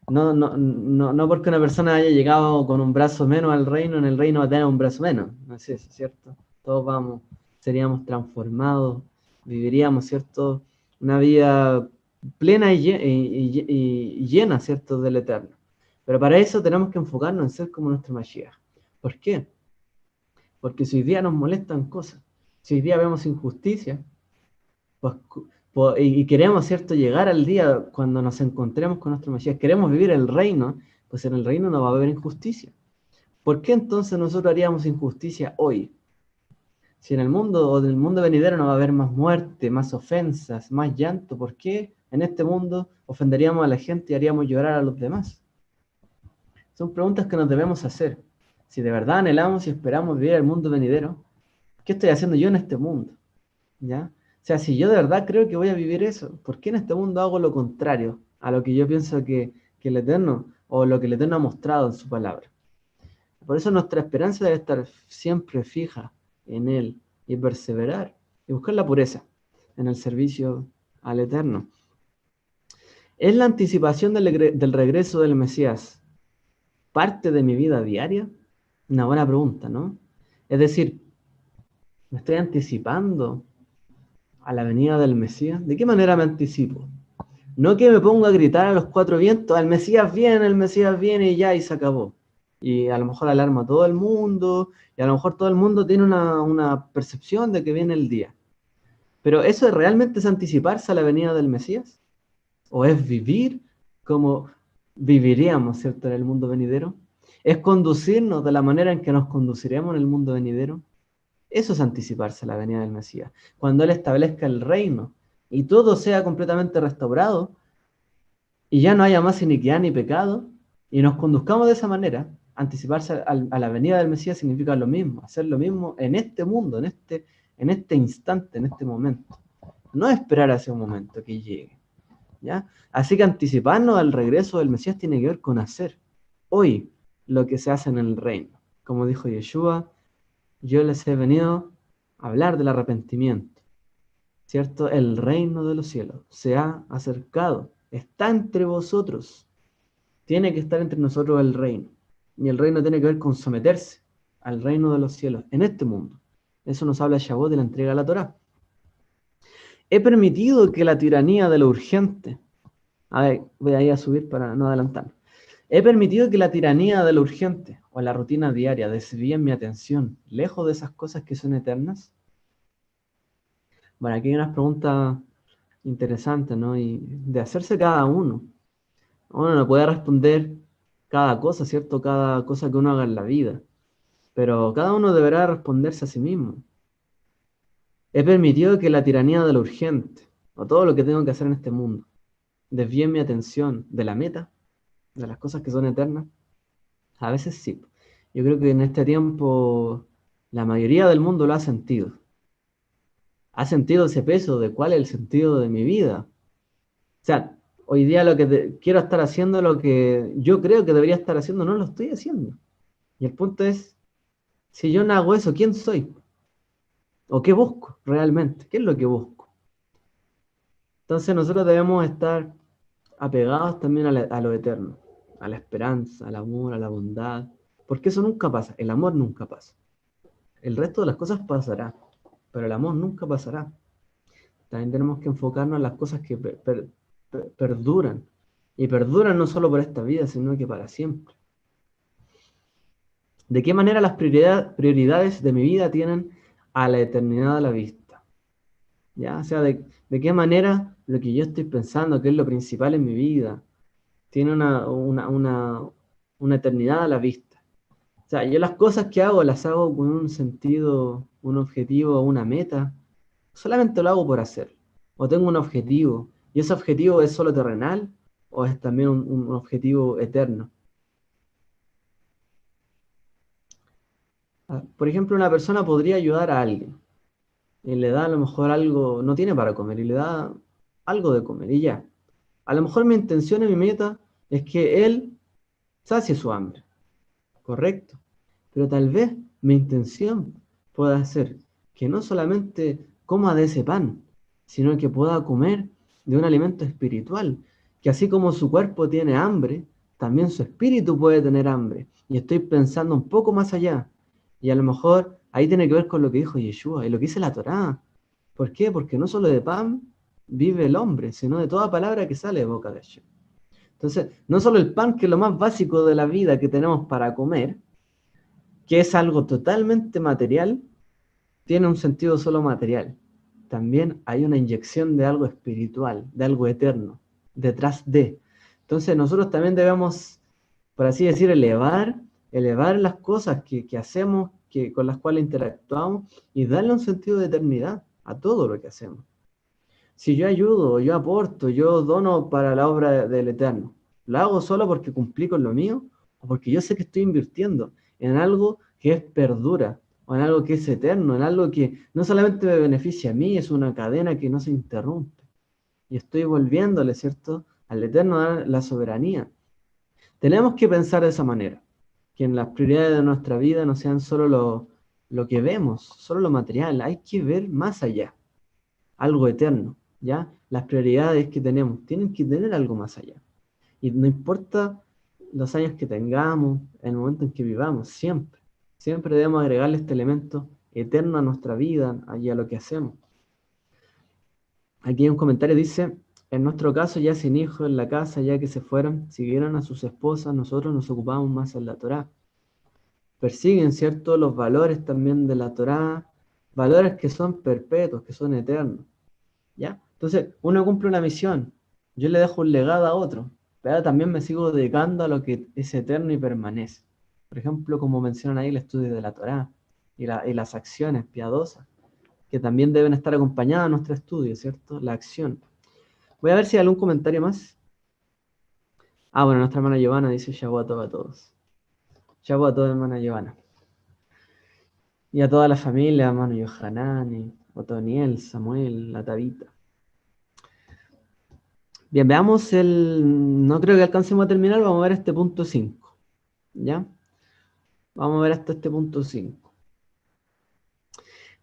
No porque una persona haya llegado con un brazo menos al reino, en el reino va a tener un brazo menos. No es eso, ¿cierto? Todos seríamos transformados, viviríamos, ¿cierto?, una vida plena y llena, ¿cierto?, del Eterno. Pero para eso tenemos que enfocarnos en ser como nuestro Mashiach. ¿Por qué? Porque si hoy día nos molestan cosas, si hoy día vemos injusticia, pues, y queremos, ¿cierto?, llegar al día cuando nos encontremos con nuestro Mesías, queremos vivir el reino, pues en el reino no va a haber injusticia. ¿Por qué entonces nosotros haríamos injusticia hoy? Si en el mundo o del mundo venidero no va a haber más muerte, más ofensas, más llanto, ¿por qué en este mundo ofenderíamos a la gente y haríamos llorar a los demás? Son preguntas que nos debemos hacer. Si de verdad anhelamos y esperamos vivir el mundo venidero, ¿qué estoy haciendo yo en este mundo? ¿Ya? O sea, si yo de verdad creo que voy a vivir eso, ¿por qué en este mundo hago lo contrario a lo que yo pienso que el Eterno, o lo que el Eterno ha mostrado en su palabra? Por eso nuestra esperanza debe estar siempre fija en Él y perseverar y buscar la pureza en el servicio al Eterno. ¿Es la anticipación del regreso del Mesías parte de mi vida diaria? Una buena pregunta, ¿no? Es decir, ¿me estoy anticipando a la venida del Mesías? ¿De qué manera me anticipo? No que me ponga a gritar a los cuatro vientos, el Mesías viene y ya, y se acabó. Y a lo mejor alarma a todo el mundo, y a lo mejor todo el mundo tiene una percepción de que viene el día. Pero ¿eso realmente es anticiparse a la venida del Mesías? ¿O es vivir como viviríamos, ¿cierto?, en el mundo venidero? ¿Es conducirnos de la manera en que nos conduciremos en el mundo venidero? Eso es anticiparse a la venida del Mesías. Cuando Él establezca el reino y todo sea completamente restaurado y ya no haya más iniquidad ni pecado y nos conduzcamos de esa manera, anticiparse a la venida del Mesías significa lo mismo, hacer lo mismo en este mundo, en este instante, en este momento. No esperar a ese momento que llegue, ¿ya? Así que anticiparnos al regreso del Mesías tiene que ver con hacer hoy lo que se hace en el reino. Como dijo Yeshua, yo les he venido a hablar del arrepentimiento, ¿cierto? El reino de los cielos se ha acercado, está entre vosotros, tiene que estar entre nosotros el reino. Y el reino tiene que ver con someterse al reino de los cielos en este mundo. Eso nos habla Shavuot de la entrega de la Torá. He permitido que la tiranía de lo urgente, a ver, voy a ir a subir para no adelantar. He permitido que la tiranía de lo urgente o la rutina diaria desvíen mi atención lejos de esas cosas que son eternas. Bueno, aquí hay unas preguntas interesantes, ¿no? Y de hacerse cada uno. Uno no puede responder cada cosa, ¿cierto? Cada cosa que uno haga en la vida. Pero cada uno deberá responderse a sí mismo. He permitido que la tiranía de lo urgente, o todo lo que tengo que hacer en este mundo, desvíe mi atención de la meta, de las cosas que son eternas. A veces sí. Yo creo que en este tiempo la mayoría del mundo lo ha sentido. Ha sentido ese peso de cuál es el sentido de mi vida. O sea, hoy día lo que quiero estar haciendo, lo que yo creo que debería estar haciendo, no lo estoy haciendo. Y el punto es, si yo no hago eso, ¿quién soy? ¿O qué busco realmente? ¿Qué es lo que busco? Entonces nosotros debemos estar apegados también a lo eterno, a la esperanza, al amor, a la bondad, porque eso nunca pasa, el amor nunca pasa. El resto de las cosas pasará, pero el amor nunca pasará. También tenemos que enfocarnos en las cosas que perduran, y perduran no solo por esta vida, sino que para siempre. ¿De qué manera las prioridades de mi vida tienen a la eternidad a la vista? ¿Ya? O sea, de qué manera lo que yo estoy pensando, que es lo principal en mi vida, tiene una eternidad a la vista. O sea, yo las cosas que hago las hago con un sentido, un objetivo, una meta. Solamente lo hago por hacer. O tengo un objetivo. ¿Y ese objetivo es solo terrenal o es también un objetivo eterno? Por ejemplo, una persona podría ayudar a alguien y le da a lo mejor algo, no tiene para comer y le da algo de comer y ya. A lo mejor mi intención y mi meta es que él sacie su hambre, correcto. Pero tal vez mi intención pueda ser que no solamente coma de ese pan, sino que pueda comer de un alimento espiritual, que así como su cuerpo tiene hambre, también su espíritu puede tener hambre. Y estoy pensando un poco más allá. Y a lo mejor ahí tiene que ver con lo que dijo Yeshua y lo que dice la Torá. ¿Por qué? Porque no solo de pan vive el hombre, sino de toda palabra que sale de boca de Yeshua. Entonces, no solo el pan, que es lo más básico de la vida que tenemos para comer, que es algo totalmente material, tiene un sentido solo material. También hay una inyección de algo espiritual, de algo eterno, detrás de. Entonces nosotros también debemos, por así decir, elevar las cosas que hacemos, con las cuales interactuamos, y darle un sentido de eternidad a todo lo que hacemos. Si yo ayudo, yo aporto, yo dono para la obra del Eterno, ¿lo hago solo porque cumplí con lo mío? ¿O porque yo sé que estoy invirtiendo en algo que es perdura, o en algo que es eterno, en algo que no solamente me beneficia a mí, es una cadena que no se interrumpe? Y estoy volviéndole, ¿cierto?, al Eterno a dar la soberanía. Tenemos que pensar de esa manera, que en las prioridades de nuestra vida no sean solo lo que vemos, solo lo material, hay que ver más allá, algo eterno, ¿ya? Las prioridades que tenemos tienen que tener algo más allá. Y no importa los años que tengamos, el momento en que vivamos, siempre debemos agregarle este elemento eterno a nuestra vida y a lo que hacemos. Aquí hay un comentario, dice, en nuestro caso ya sin hijos en la casa, ya que se fueron, siguieron a sus esposas, nosotros nos ocupamos más en la Torá. Persiguen, ¿cierto?, los valores también de la Torá, valores que son perpetuos, que son eternos. ¿Ya? Entonces, uno cumple una misión, yo le dejo un legado a otro, pero también me sigo dedicando a lo que es eterno y permanece. Por ejemplo, como mencionan ahí, el estudio de la Torá y las acciones piadosas, que también deben estar acompañadas a nuestro estudio, ¿cierto? La acción. Voy a ver si hay algún comentario más. Ah, bueno, nuestra hermana Giovanna dice Shavuot a todos. Shavuot a todos, hermana Giovanna. Y a toda la familia, hermano Yohanan, Otoniel, Samuel, la Tabita. Bien, veamos no creo que alcancemos a terminar, vamos a ver este punto 5, ¿ya? Vamos a ver hasta este punto 5.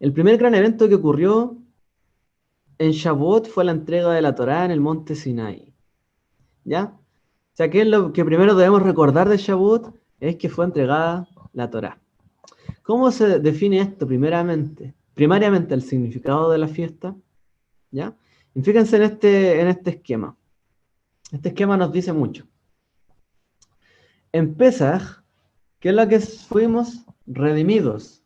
El primer gran evento que ocurrió en Shavuot fue la entrega de la Torá en el monte Sinai. ¿Ya? O sea, ¿qué es lo que primero debemos recordar de Shavuot? Es que fue entregada la Torá. ¿Cómo se define esto primeramente? Primariamente el significado de la fiesta, ¿ya? Y fíjense en este esquema. Este esquema nos dice mucho. En Pesaj, ¿qué es lo que fuimos? Redimidos,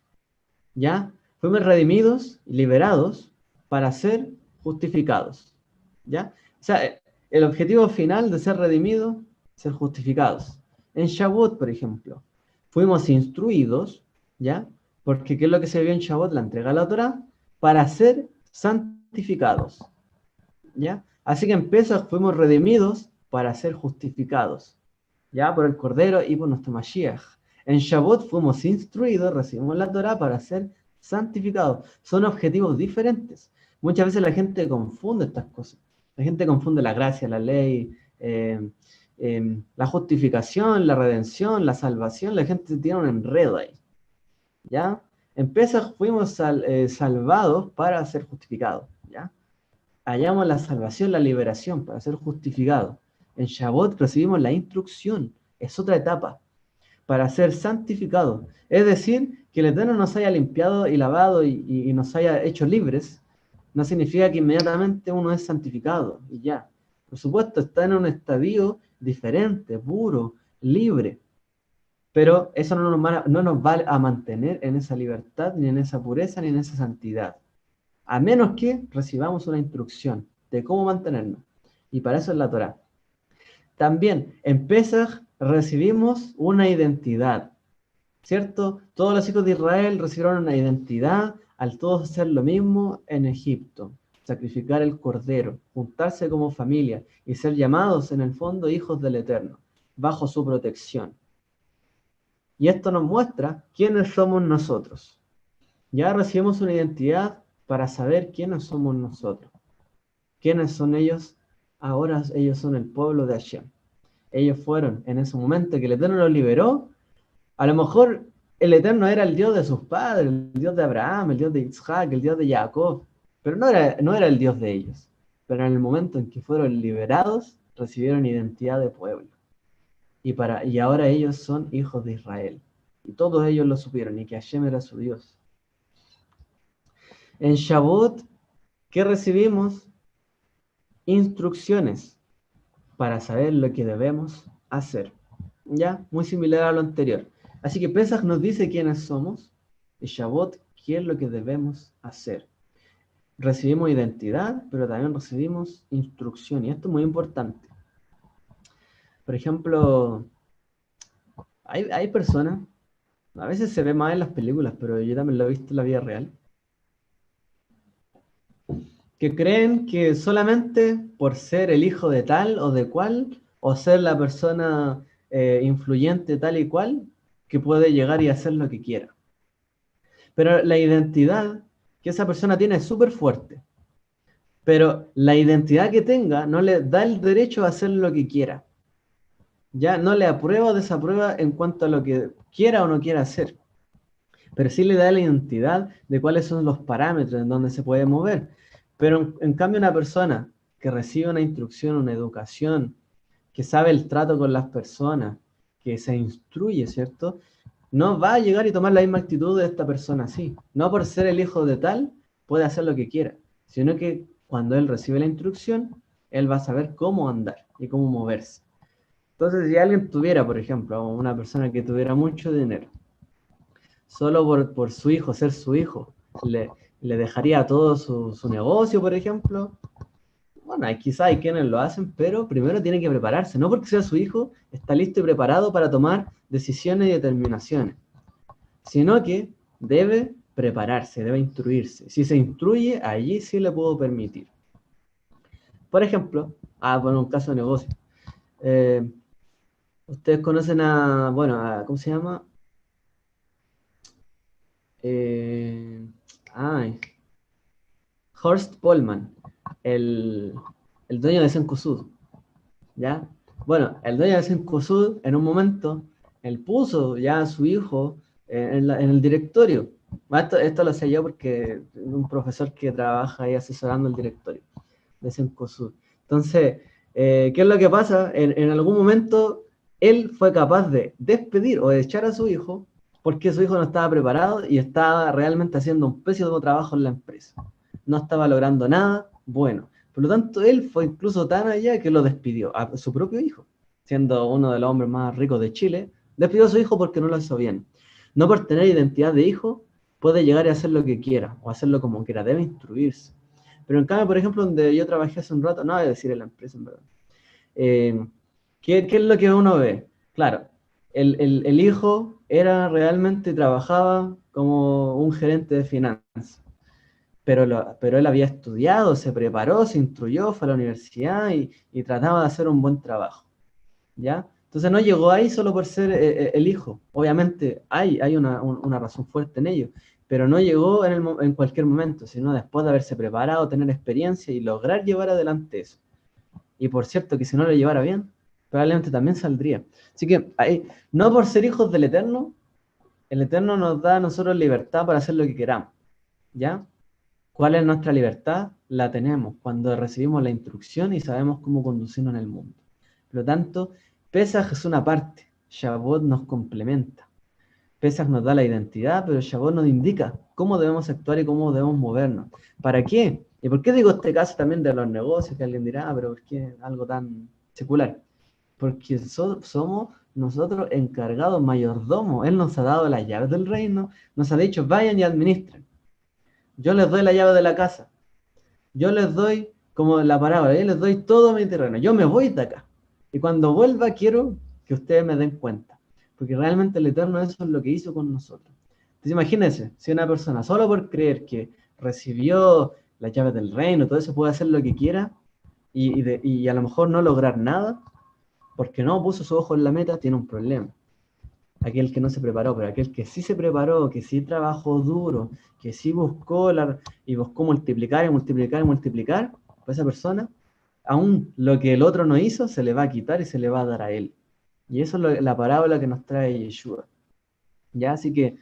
¿ya? Fuimos redimidos y liberados para ser justificados, ¿ya? O sea, el objetivo final de ser redimidos, ser justificados. En Shavuot, por ejemplo, fuimos instruidos, ¿ya? Porque ¿qué es lo que se vio en Shavuot? La entrega de la Torá, para ser santificados, ¿ya? Así que en Pesaj fuimos redimidos para ser justificados, ¿ya? Por el Cordero y por nuestro Mashiach. En Shavuot fuimos instruidos, recibimos la Torá para ser santificados. Son objetivos diferentes. Muchas veces la gente confunde estas cosas. La gente confunde la gracia, la ley, la justificación, la redención, la salvación. La gente tiene un enredo ahí, ¿ya? En Pesaj fuimos salvados para ser justificados, ¿ya? Hallamos la salvación, la liberación para ser justificados. En Shavuot recibimos la instrucción, es otra etapa, para ser santificados. Es decir, que el Eterno nos haya limpiado y lavado y nos haya hecho libres, no significa que inmediatamente uno es santificado y ya. Por supuesto, está en un estadio diferente, puro, libre, pero eso no nos va a mantener en esa libertad, ni en esa pureza, ni en esa santidad. A menos que recibamos una instrucción de cómo mantenernos. Y para eso es la Torá. También en Pesaj recibimos una identidad, ¿cierto? Todos los hijos de Israel recibieron una identidad al todos hacer lo mismo en Egipto. Sacrificar el cordero, juntarse como familia y ser llamados en el fondo hijos del Eterno, bajo su protección. Y esto nos muestra quiénes somos nosotros. Ya recibimos una identidad para saber quiénes somos nosotros. ¿Quiénes son ellos? Ahora ellos son el pueblo de Hashem. Ellos fueron en ese momento que el Eterno los liberó. A lo mejor el Eterno era el Dios de sus padres, el Dios de Abraham, el Dios de Isaac, el Dios de Jacob, pero no era el Dios de ellos. Pero en el momento en que fueron liberados, recibieron identidad de pueblo. Y ahora ellos son hijos de Israel. Y todos ellos lo supieron, y que Hashem era su Dios. En Shavuot, ¿qué recibimos? Instrucciones para saber lo que debemos hacer. ¿Ya? Muy similar a lo anterior. Así que Pesaj nos dice quiénes somos y Shavuot qué es lo que debemos hacer. Recibimos identidad, pero también recibimos instrucción, y esto es muy importante. Por ejemplo, hay personas, a veces se ve más en las películas, pero yo también lo he visto en la vida real, que creen que solamente por ser el hijo de tal o de cual, o ser la persona influyente tal y cual, que puede llegar y hacer lo que quiera. Pero la identidad que esa persona tiene es súper fuerte. Pero la identidad que tenga no le da el derecho a hacer lo que quiera. Ya no le aprueba o desaprueba en cuanto a lo que quiera o no quiera hacer. Pero sí le da la identidad de cuáles son los parámetros en donde se puede mover. Pero en cambio una persona que recibe una instrucción, una educación, que sabe el trato con las personas, que se instruye, ¿cierto? No va a llegar y tomar la misma actitud de esta persona así. No por ser el hijo de tal puede hacer lo que quiera, sino que cuando él recibe la instrucción, él va a saber cómo andar y cómo moverse. Entonces, si alguien tuviera, por ejemplo, una persona que tuviera mucho dinero, solo por su hijo, ser su hijo, le dejaría todo su negocio, por ejemplo. Bueno, quizás hay quienes lo hacen, pero primero tiene que prepararse. No porque sea su hijo, está listo y preparado para tomar decisiones y determinaciones, sino que debe prepararse, debe instruirse. Si se instruye, allí sí le puedo permitir. Por ejemplo, bueno, un caso de negocio. Ustedes conocen ¿cómo se llama? Horst Polman, el, el dueño de Cencosud, ¿ya? Bueno, el dueño de Cencosud, en un momento, él puso ya a su hijo en el directorio, Bueno, esto lo sé yo porque un profesor que trabaja ahí asesorando el directorio de Cencosud. Entonces, ¿qué es lo que pasa? En algún momento él fue capaz de despedir o de echar a su hijo porque su hijo no estaba preparado y estaba realmente haciendo un pésimo trabajo en la empresa. No estaba logrando nada bueno. Por lo tanto, él fue incluso tan allá que lo despidió a su propio hijo, siendo uno de los hombres más ricos de Chile. Despidió a su hijo porque no lo hizo bien. No por tener identidad de hijo, puede llegar a hacer lo que quiera o hacerlo como quiera, debe instruirse. Pero en cambio, por ejemplo, donde yo trabajé hace un rato, no voy a decir en la empresa, en verdad. ¿Qué es lo que uno ve? Claro, el hijo era realmente, trabajaba como un gerente de finanzas, pero él había estudiado, se preparó, se instruyó, fue a la universidad y trataba de hacer un buen trabajo, ¿ya? Entonces no llegó ahí solo por ser el hijo. Obviamente hay una razón fuerte en ello, pero no llegó en cualquier momento, sino después de haberse preparado, tener experiencia y lograr llevar adelante eso. Y por cierto, que si no lo llevara bien, probablemente también saldría. Así que no por ser hijos del Eterno, el Eterno nos da a nosotros libertad para hacer lo que queramos, ¿ya? ¿Cuál es nuestra libertad? La tenemos cuando recibimos la instrucción y sabemos cómo conducirnos en el mundo. Por lo tanto, Pesaj es una parte, Shavuot nos complementa. Pesaj nos da la identidad, pero Shavuot nos indica cómo debemos actuar y cómo debemos movernos. ¿Para qué? ¿Y por qué digo este caso también de los negocios? Que alguien dirá, pero ¿por qué algo tan secular? Porque somos nosotros encargados, mayordomos. Él nos ha dado las llaves del reino, nos ha dicho, vayan y administren. Yo les doy la llave de la casa. Yo les doy, como la parábola, yo les doy todo mi terreno. Yo me voy de acá. Y cuando vuelva quiero que ustedes me den cuenta. Porque realmente el Eterno eso es lo que hizo con nosotros. Entonces imagínense, si una persona solo por creer que recibió las llaves del reino, todo eso puede hacer lo que quiera y a lo mejor no lograr nada, porque no puso su ojo en la meta, tiene un problema. Aquel que no se preparó, pero aquel que sí se preparó, que sí trabajó duro, que sí buscó y buscó multiplicar y multiplicar y multiplicar, pues esa persona, aún lo que el otro no hizo, se le va a quitar y se le va a dar a él. Y eso es la parábola que nos trae Yeshua. ¿Ya? Así que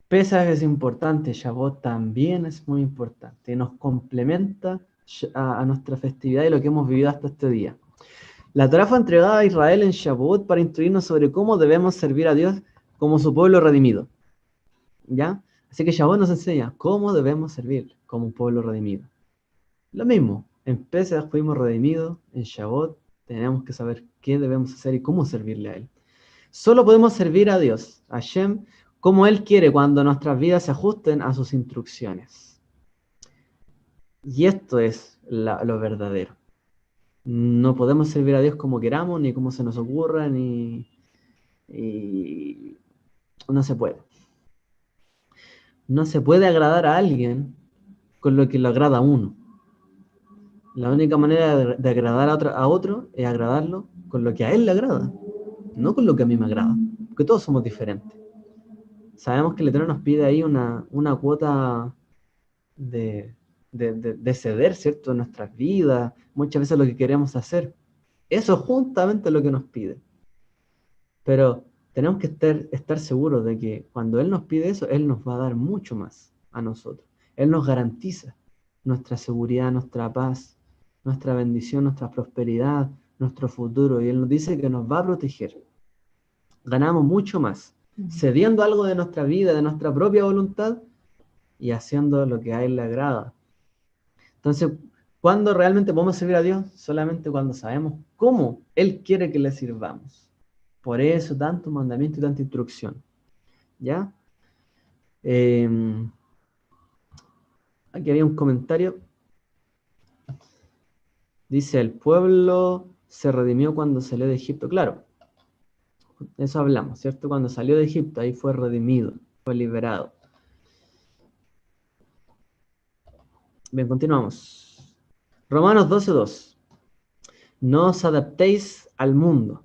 Pesaj es importante, Shavuot también es muy importante, nos complementa a nuestra festividad y lo que hemos vivido hasta este día. La Torá fue entregada a Israel en Shavuot para instruirnos sobre cómo debemos servir a Dios como su pueblo redimido. ¿Ya? Así que Shavuot nos enseña cómo debemos servir como un pueblo redimido. Lo mismo, en Pesach fuimos redimidos, en Shavuot tenemos que saber qué debemos hacer y cómo servirle a Él. Solo podemos servir a Dios, a Hashem, como Él quiere cuando nuestras vidas se ajusten a sus instrucciones. Y esto es lo verdadero. No podemos servir a Dios como queramos, ni como se nos ocurra, y no se puede. No se puede agradar a alguien con lo que le agrada a uno. La única manera de agradar a otro es agradarlo con lo que a él le agrada, no con lo que a mí me agrada, porque todos somos diferentes. Sabemos que el Eterno nos pide ahí una cuota de ceder, ¿cierto?, en nuestras vidas, muchas veces lo que queremos hacer. Eso es justamente lo que nos pide. Pero tenemos que estar seguros de que cuando Él nos pide eso, Él nos va a dar mucho más a nosotros. Él nos garantiza nuestra seguridad, nuestra paz, nuestra bendición, nuestra prosperidad, nuestro futuro. Y Él nos dice que nos va a proteger. Ganamos mucho más cediendo algo de nuestra vida, de nuestra propia voluntad y haciendo lo que a Él le agrada. Entonces, ¿cuándo realmente podemos servir a Dios? Solamente cuando sabemos cómo Él quiere que le sirvamos. Por eso tanto mandamiento y tanta instrucción. ¿Ya? Aquí había un comentario. Dice, el pueblo se redimió cuando salió de Egipto. Claro, eso hablamos, ¿cierto? Cuando salió de Egipto, ahí fue redimido, fue liberado. Bien, continuamos. Romanos 12:2. No os adaptéis al mundo,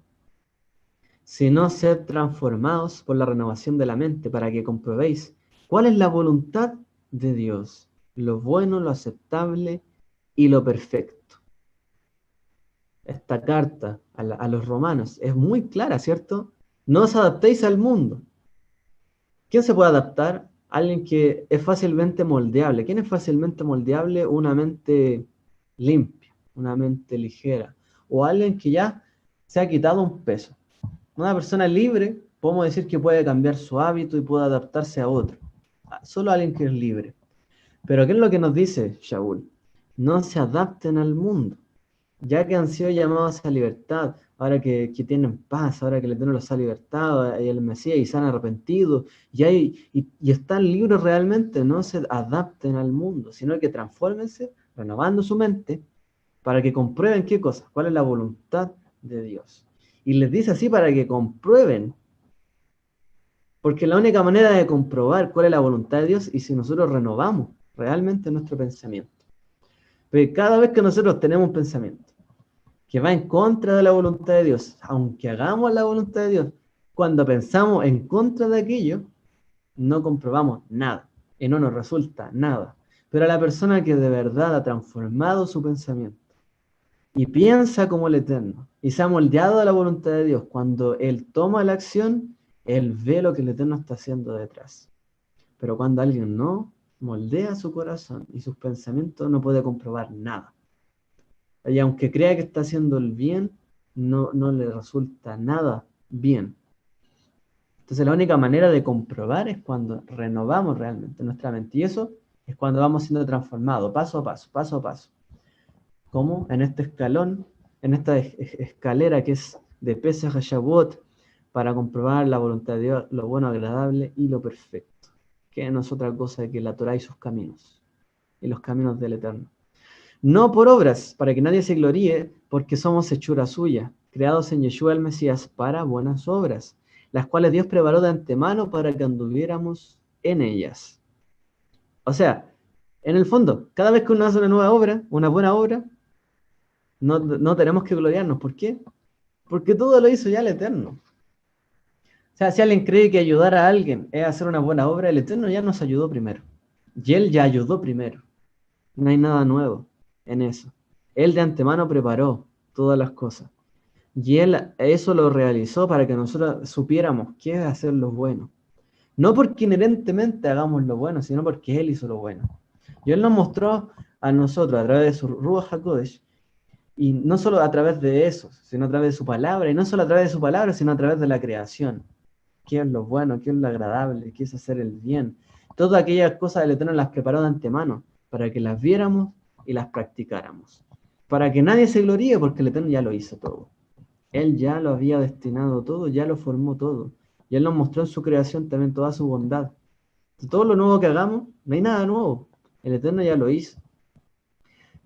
sino sed transformados por la renovación de la mente, para que comprobéis cuál es la voluntad de Dios, lo bueno, lo aceptable y lo perfecto. Esta carta a los romanos es muy clara, ¿cierto? No os adaptéis al mundo. ¿Quién se puede adaptar Alguien que es fácilmente moldeable. ¿Quién es fácilmente moldeable? Una mente limpia, una mente ligera. O alguien que ya se ha quitado un peso. Una persona libre, podemos decir que puede cambiar su hábito y puede adaptarse a otro. Solo alguien que es libre. Pero ¿qué es lo que nos dice Shaul? No se adapten al mundo, ya que han sido llamados a libertad, ahora que tienen paz, ahora que el Eterno los ha libertado, y el Mesías, y se han arrepentido, y están libres realmente, no se adapten al mundo, sino que transfórmense, renovando su mente, para que comprueben qué cosa, cuál es la voluntad de Dios. Y les dice así para que comprueben, porque la única manera de comprobar cuál es la voluntad de Dios es si nosotros renovamos realmente nuestro pensamiento. Pero cada vez que nosotros tenemos un pensamiento que va en contra de la voluntad de Dios, aunque hagamos la voluntad de Dios, cuando pensamos en contra de aquello, no comprobamos nada y no nos resulta nada. Pero a la persona que de verdad ha transformado su pensamiento y piensa como el Eterno y se ha moldeado a la voluntad de Dios, cuando él toma la acción, él ve lo que el Eterno está haciendo detrás. Pero cuando alguien no moldea su corazón y sus pensamientos, no puede comprobar nada. Y aunque crea que está haciendo el bien, no le resulta nada bien. Entonces la única manera de comprobar es cuando renovamos realmente nuestra mente. Y eso es cuando vamos siendo transformados, paso a paso, paso a paso. Como en este escalón, en esta escalera que es de Pesach a Shavuot, para comprobar la voluntad de Dios, lo bueno, agradable y lo perfecto, que no es otra cosa que la Torá y sus caminos, y los caminos del Eterno. No por obras, para que nadie se gloríe, porque somos hechura suya, creados en Yeshua el Mesías para buenas obras, las cuales Dios preparó de antemano para que anduviéramos en ellas. O sea, en el fondo, cada vez que uno hace una nueva obra, una buena obra, no tenemos que gloriarnos. ¿Por qué? Porque todo lo hizo ya el Eterno. O sea, si alguien cree que ayudar a alguien es hacer una buena obra, el Eterno ya nos ayudó primero. Y Él ya ayudó primero. No hay nada nuevo en eso. Él de antemano preparó todas las cosas. Y Él eso lo realizó para que nosotros supiéramos qué es hacer lo bueno. No porque inherentemente hagamos lo bueno, sino porque Él hizo lo bueno. Y Él nos mostró a nosotros a través de su Ruach HaKodesh, y no solo a través de eso, sino a través de su palabra, y no solo a través de su palabra, sino a través de la creación. ¿Qué es lo bueno? ¿Qué es lo agradable? ¿Qué es hacer el bien? Todas aquellas cosas el Eterno las preparó de antemano para que las viéramos y las practicáramos. Para que nadie se gloríe, porque el Eterno ya lo hizo todo. Él ya lo había destinado todo, ya lo formó todo. Y Él nos mostró en su creación también toda su bondad. Todo lo nuevo que hagamos, no hay nada nuevo. El Eterno ya lo hizo.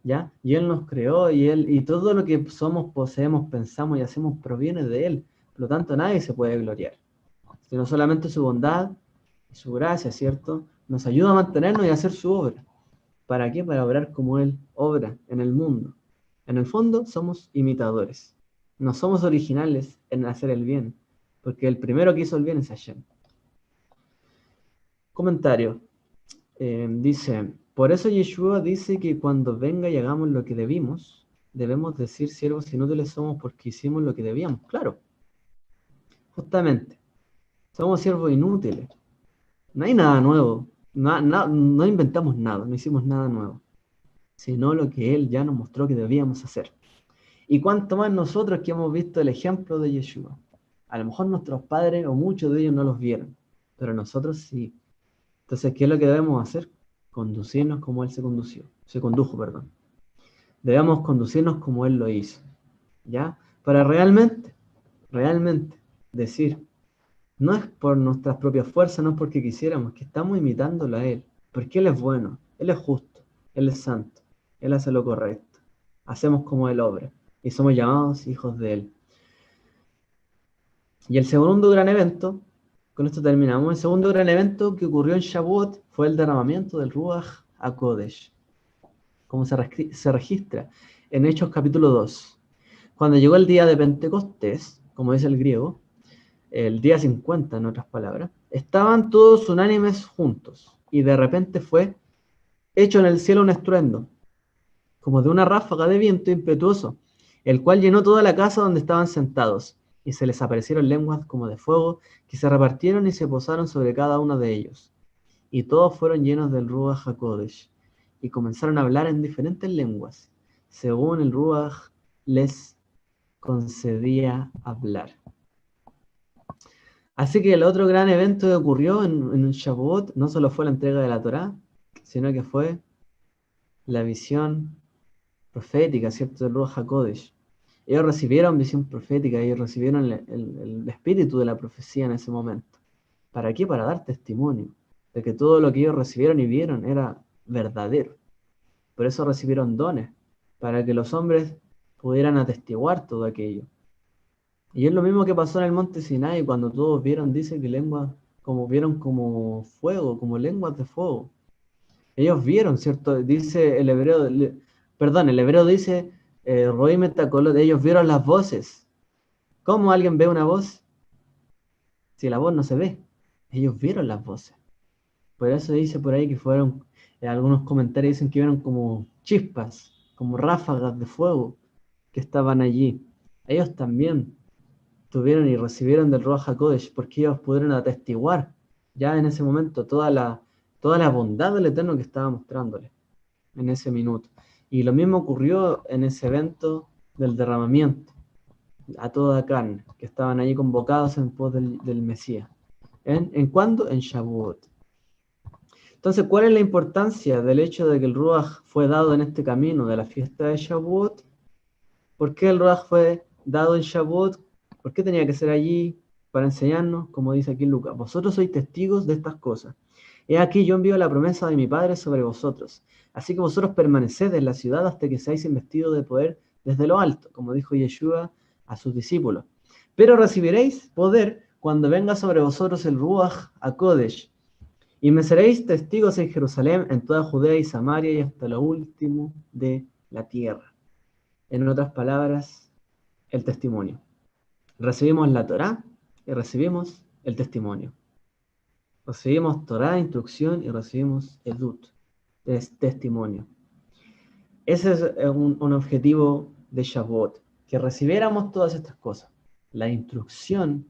¿Ya? Y Él nos creó y todo lo que somos, poseemos, pensamos y hacemos proviene de Él. Por lo tanto, nadie se puede gloriar, sino solamente su bondad y su gracia, ¿cierto? Nos ayuda a mantenernos y a hacer su obra. ¿Para qué? Para obrar como Él obra en el mundo. En el fondo, somos imitadores. No somos originales en hacer el bien, porque el primero que hizo el bien es Hashem. Comentario. Dice, por eso Yeshua dice que cuando venga y hagamos lo que debemos decir siervos inútiles somos porque hicimos lo que debíamos. Claro, justamente, somos siervos inútiles. No hay nada nuevo, no inventamos nada, no hicimos nada nuevo, sino lo que Él ya nos mostró que debíamos hacer. Y cuanto más nosotros que hemos visto el ejemplo de Yeshua. A lo mejor nuestros padres o muchos de ellos no los vieron, pero nosotros sí. Entonces, ¿qué es lo que debemos hacer? Conducirnos como Él se condujo, perdón. Debemos conducirnos como Él lo hizo, ¿ya? Para realmente decir, no es por nuestras propias fuerzas, no es porque quisiéramos, que estamos imitándolo a Él, porque Él es bueno, Él es justo, Él es santo, Él hace lo correcto, hacemos como Él obra, y somos llamados hijos de Él. Y el segundo gran evento, con esto terminamos, el segundo gran evento que ocurrió en Shavuot fue el derramamiento del Ruach HaKodesh, como se registra en Hechos capítulo 2. Cuando llegó el día de Pentecostés, como dice el griego, el día 50 en otras palabras, estaban todos unánimes juntos, y de repente fue hecho en el cielo un estruendo, como de una ráfaga de viento impetuoso, el cual llenó toda la casa donde estaban sentados, y se les aparecieron lenguas como de fuego, que se repartieron y se posaron sobre cada uno de ellos. y todos fueron llenos del Ruach HaKodesh, y comenzaron a hablar en diferentes lenguas, según el Ruach les concedía hablar. Así que el otro gran evento que ocurrió en Shavuot no solo fue la entrega de la Torá, sino que fue la visión profética, ¿cierto?, del Ruach HaKodesh. Ellos recibieron visión profética, ellos recibieron el espíritu de la profecía en ese momento. ¿Para qué? Para dar testimonio de que todo lo que ellos recibieron y vieron era verdadero. Por eso recibieron dones, para que los hombres pudieran atestiguar todo aquello. Y es lo mismo que pasó en el monte Sinai, cuando todos vieron, dice que lenguas, como vieron como fuego, como lenguas de fuego. Ellos vieron, ¿cierto? Dice el hebreo, el hebreo dice, Roí Metacolot, ellos vieron las voces. ¿Cómo alguien ve una voz si la voz no se ve? Ellos vieron las voces. Por eso dice por ahí que fueron, algunos comentarios dicen que vieron como chispas, como ráfagas de fuego que estaban allí. Ellos también tuvieron y recibieron del Ruach HaKodesh, porque ellos pudieron atestiguar ya en ese momento toda la bondad del Eterno que estaba mostrándole en ese minuto. Y lo mismo ocurrió en ese evento del derramamiento a toda carne, que estaban allí convocados en pos del Mesías. ¿En cuándo? En Shavuot. Entonces, ¿cuál es la importancia del hecho de que el Ruach fue dado en este camino de la fiesta de Shavuot? ¿Por qué el Ruach fue dado en Shavuot? ¿Por qué tenía que ser allí para enseñarnos? Como dice aquí Lucas, vosotros sois testigos de estas cosas. He aquí yo envío la promesa de mi Padre sobre vosotros. Así que vosotros permaneced en la ciudad hasta que seáis investidos de poder desde lo alto, como dijo Yeshua a sus discípulos. Pero recibiréis poder cuando venga sobre vosotros el Ruach HaKodesh, y me seréis testigos en Jerusalén, en toda Judea y Samaria y hasta lo último de la tierra. En otras palabras, el testimonio. Recibimos la Torá y recibimos el testimonio. Recibimos Torá, instrucción, y recibimos Edut, es testimonio. Ese es un objetivo de Shavuot, que recibiéramos todas estas cosas. La instrucción,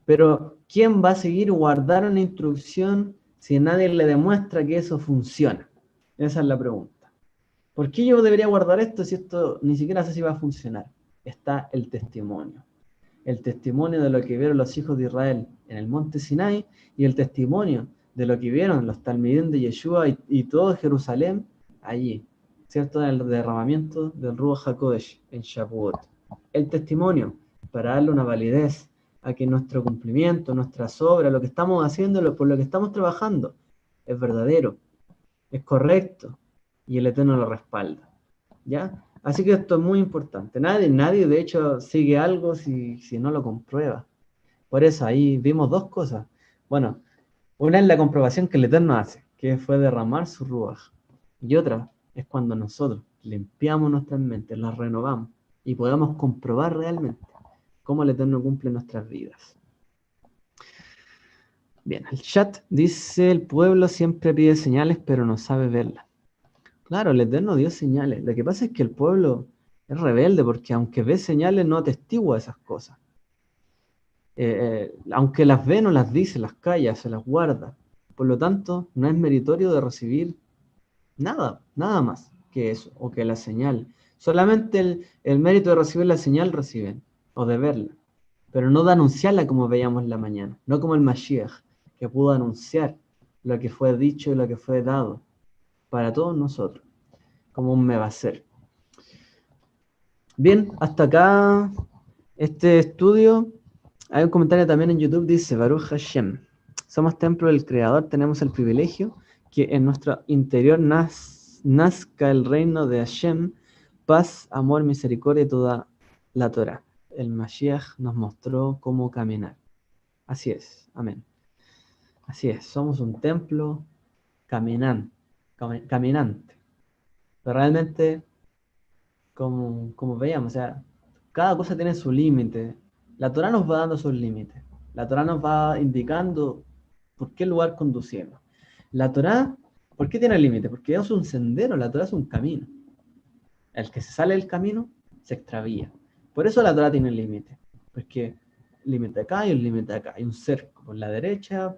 pero ¿quién va a seguir guardar una instrucción si nadie le demuestra que eso funciona? Esa es la pregunta. ¿Por qué yo debería guardar esto si esto ni siquiera sé si va a funcionar? Está el testimonio. El testimonio de lo que vieron los hijos de Israel en el monte Sinai y el testimonio de lo que vieron los talmidín de Yeshua y todo Jerusalén allí, ¿cierto? En el derramamiento del Ruach HaKodesh en Shavuot. El testimonio para darle una validez a que nuestro cumplimiento, nuestras obras, lo que estamos haciendo, por lo que estamos trabajando, es verdadero, es correcto y el Eterno lo respalda. ¿Ya? Así que esto es muy importante. Nadie de hecho sigue algo si no lo comprueba. Por eso ahí vimos dos cosas. Bueno, una es la comprobación que el Eterno hace, que fue derramar su ruaj. Y otra es cuando nosotros limpiamos nuestras mentes, las renovamos y podamos comprobar realmente cómo el Eterno cumple nuestras vidas. Bien, el chat dice, el pueblo siempre pide señales pero no sabe verlas. Claro, el Eterno dio señales. Lo que pasa es que el pueblo es rebelde porque aunque ve señales no atestigua esas cosas. Aunque las ve no las dice, las calla, se las guarda. Por lo tanto, no es meritorio de recibir nada más que eso, o que la señal. Solamente el mérito de recibir la señal reciben, o de verla. Pero no de anunciarla como veíamos en la mañana, no como el Mashiach, que pudo anunciar lo que fue dicho y lo que fue dado para todos nosotros, como un mebaser. Bien, hasta acá este estudio. Hay un comentario también en YouTube, dice Baruch Hashem. Somos templo del Creador, tenemos el privilegio que en nuestro interior nazca el reino de Hashem, paz, amor, misericordia y toda la Torah. El Mashiach nos mostró cómo caminar. Así es, amén. Así es, somos un templo caminante. Pero realmente, como veíamos, o sea, cada cosa tiene su límite. La Torah nos va dando sus límites. La Torah nos va indicando por qué lugar conducirnos. La Torah, ¿por qué tiene límite? Porque es un sendero, la Torah es un camino. El que se sale del camino se extravía. Por eso la Torah tiene límite. Porque límite acá y un límite acá. Hay un cerco por la derecha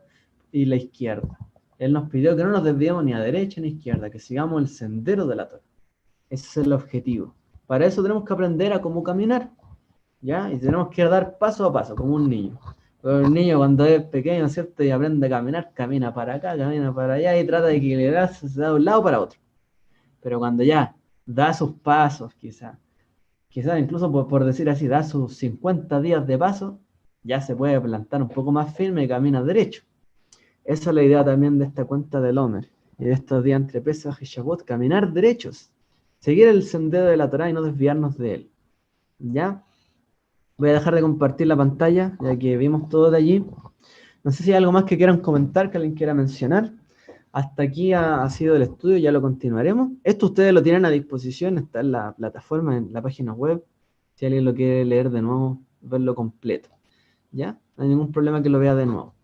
y la izquierda. Él nos pidió que no nos desviemos ni a derecha ni a izquierda, que sigamos el sendero de la Torá. Ese es el objetivo. Para eso tenemos que aprender a cómo caminar, ¿ya? Y tenemos que dar paso a paso, como un niño. Pero el niño cuando es pequeño, ¿cierto? Y aprende a caminar, camina para acá, camina para allá y trata de equilibrarse, se da de un lado para otro. Pero cuando ya da sus pasos, quizás incluso por decir así, da sus 50 días de paso, ya se puede plantar un poco más firme y camina derecho. Esa es la idea también de esta cuenta del Omer y de estos días entre Pesaj y Shavuot, caminar derechos, seguir el sendero de la Torá y no desviarnos de él. ¿Ya? Voy a dejar de compartir la pantalla, ya que vimos todo de allí. No sé si hay algo más que quieran comentar, que alguien quiera mencionar. Hasta aquí ha sido el estudio, ya lo continuaremos. Esto ustedes lo tienen a disposición, está en la plataforma, en la página web. Si alguien lo quiere leer de nuevo, verlo completo. ¿Ya? No hay ningún problema que lo vea de nuevo.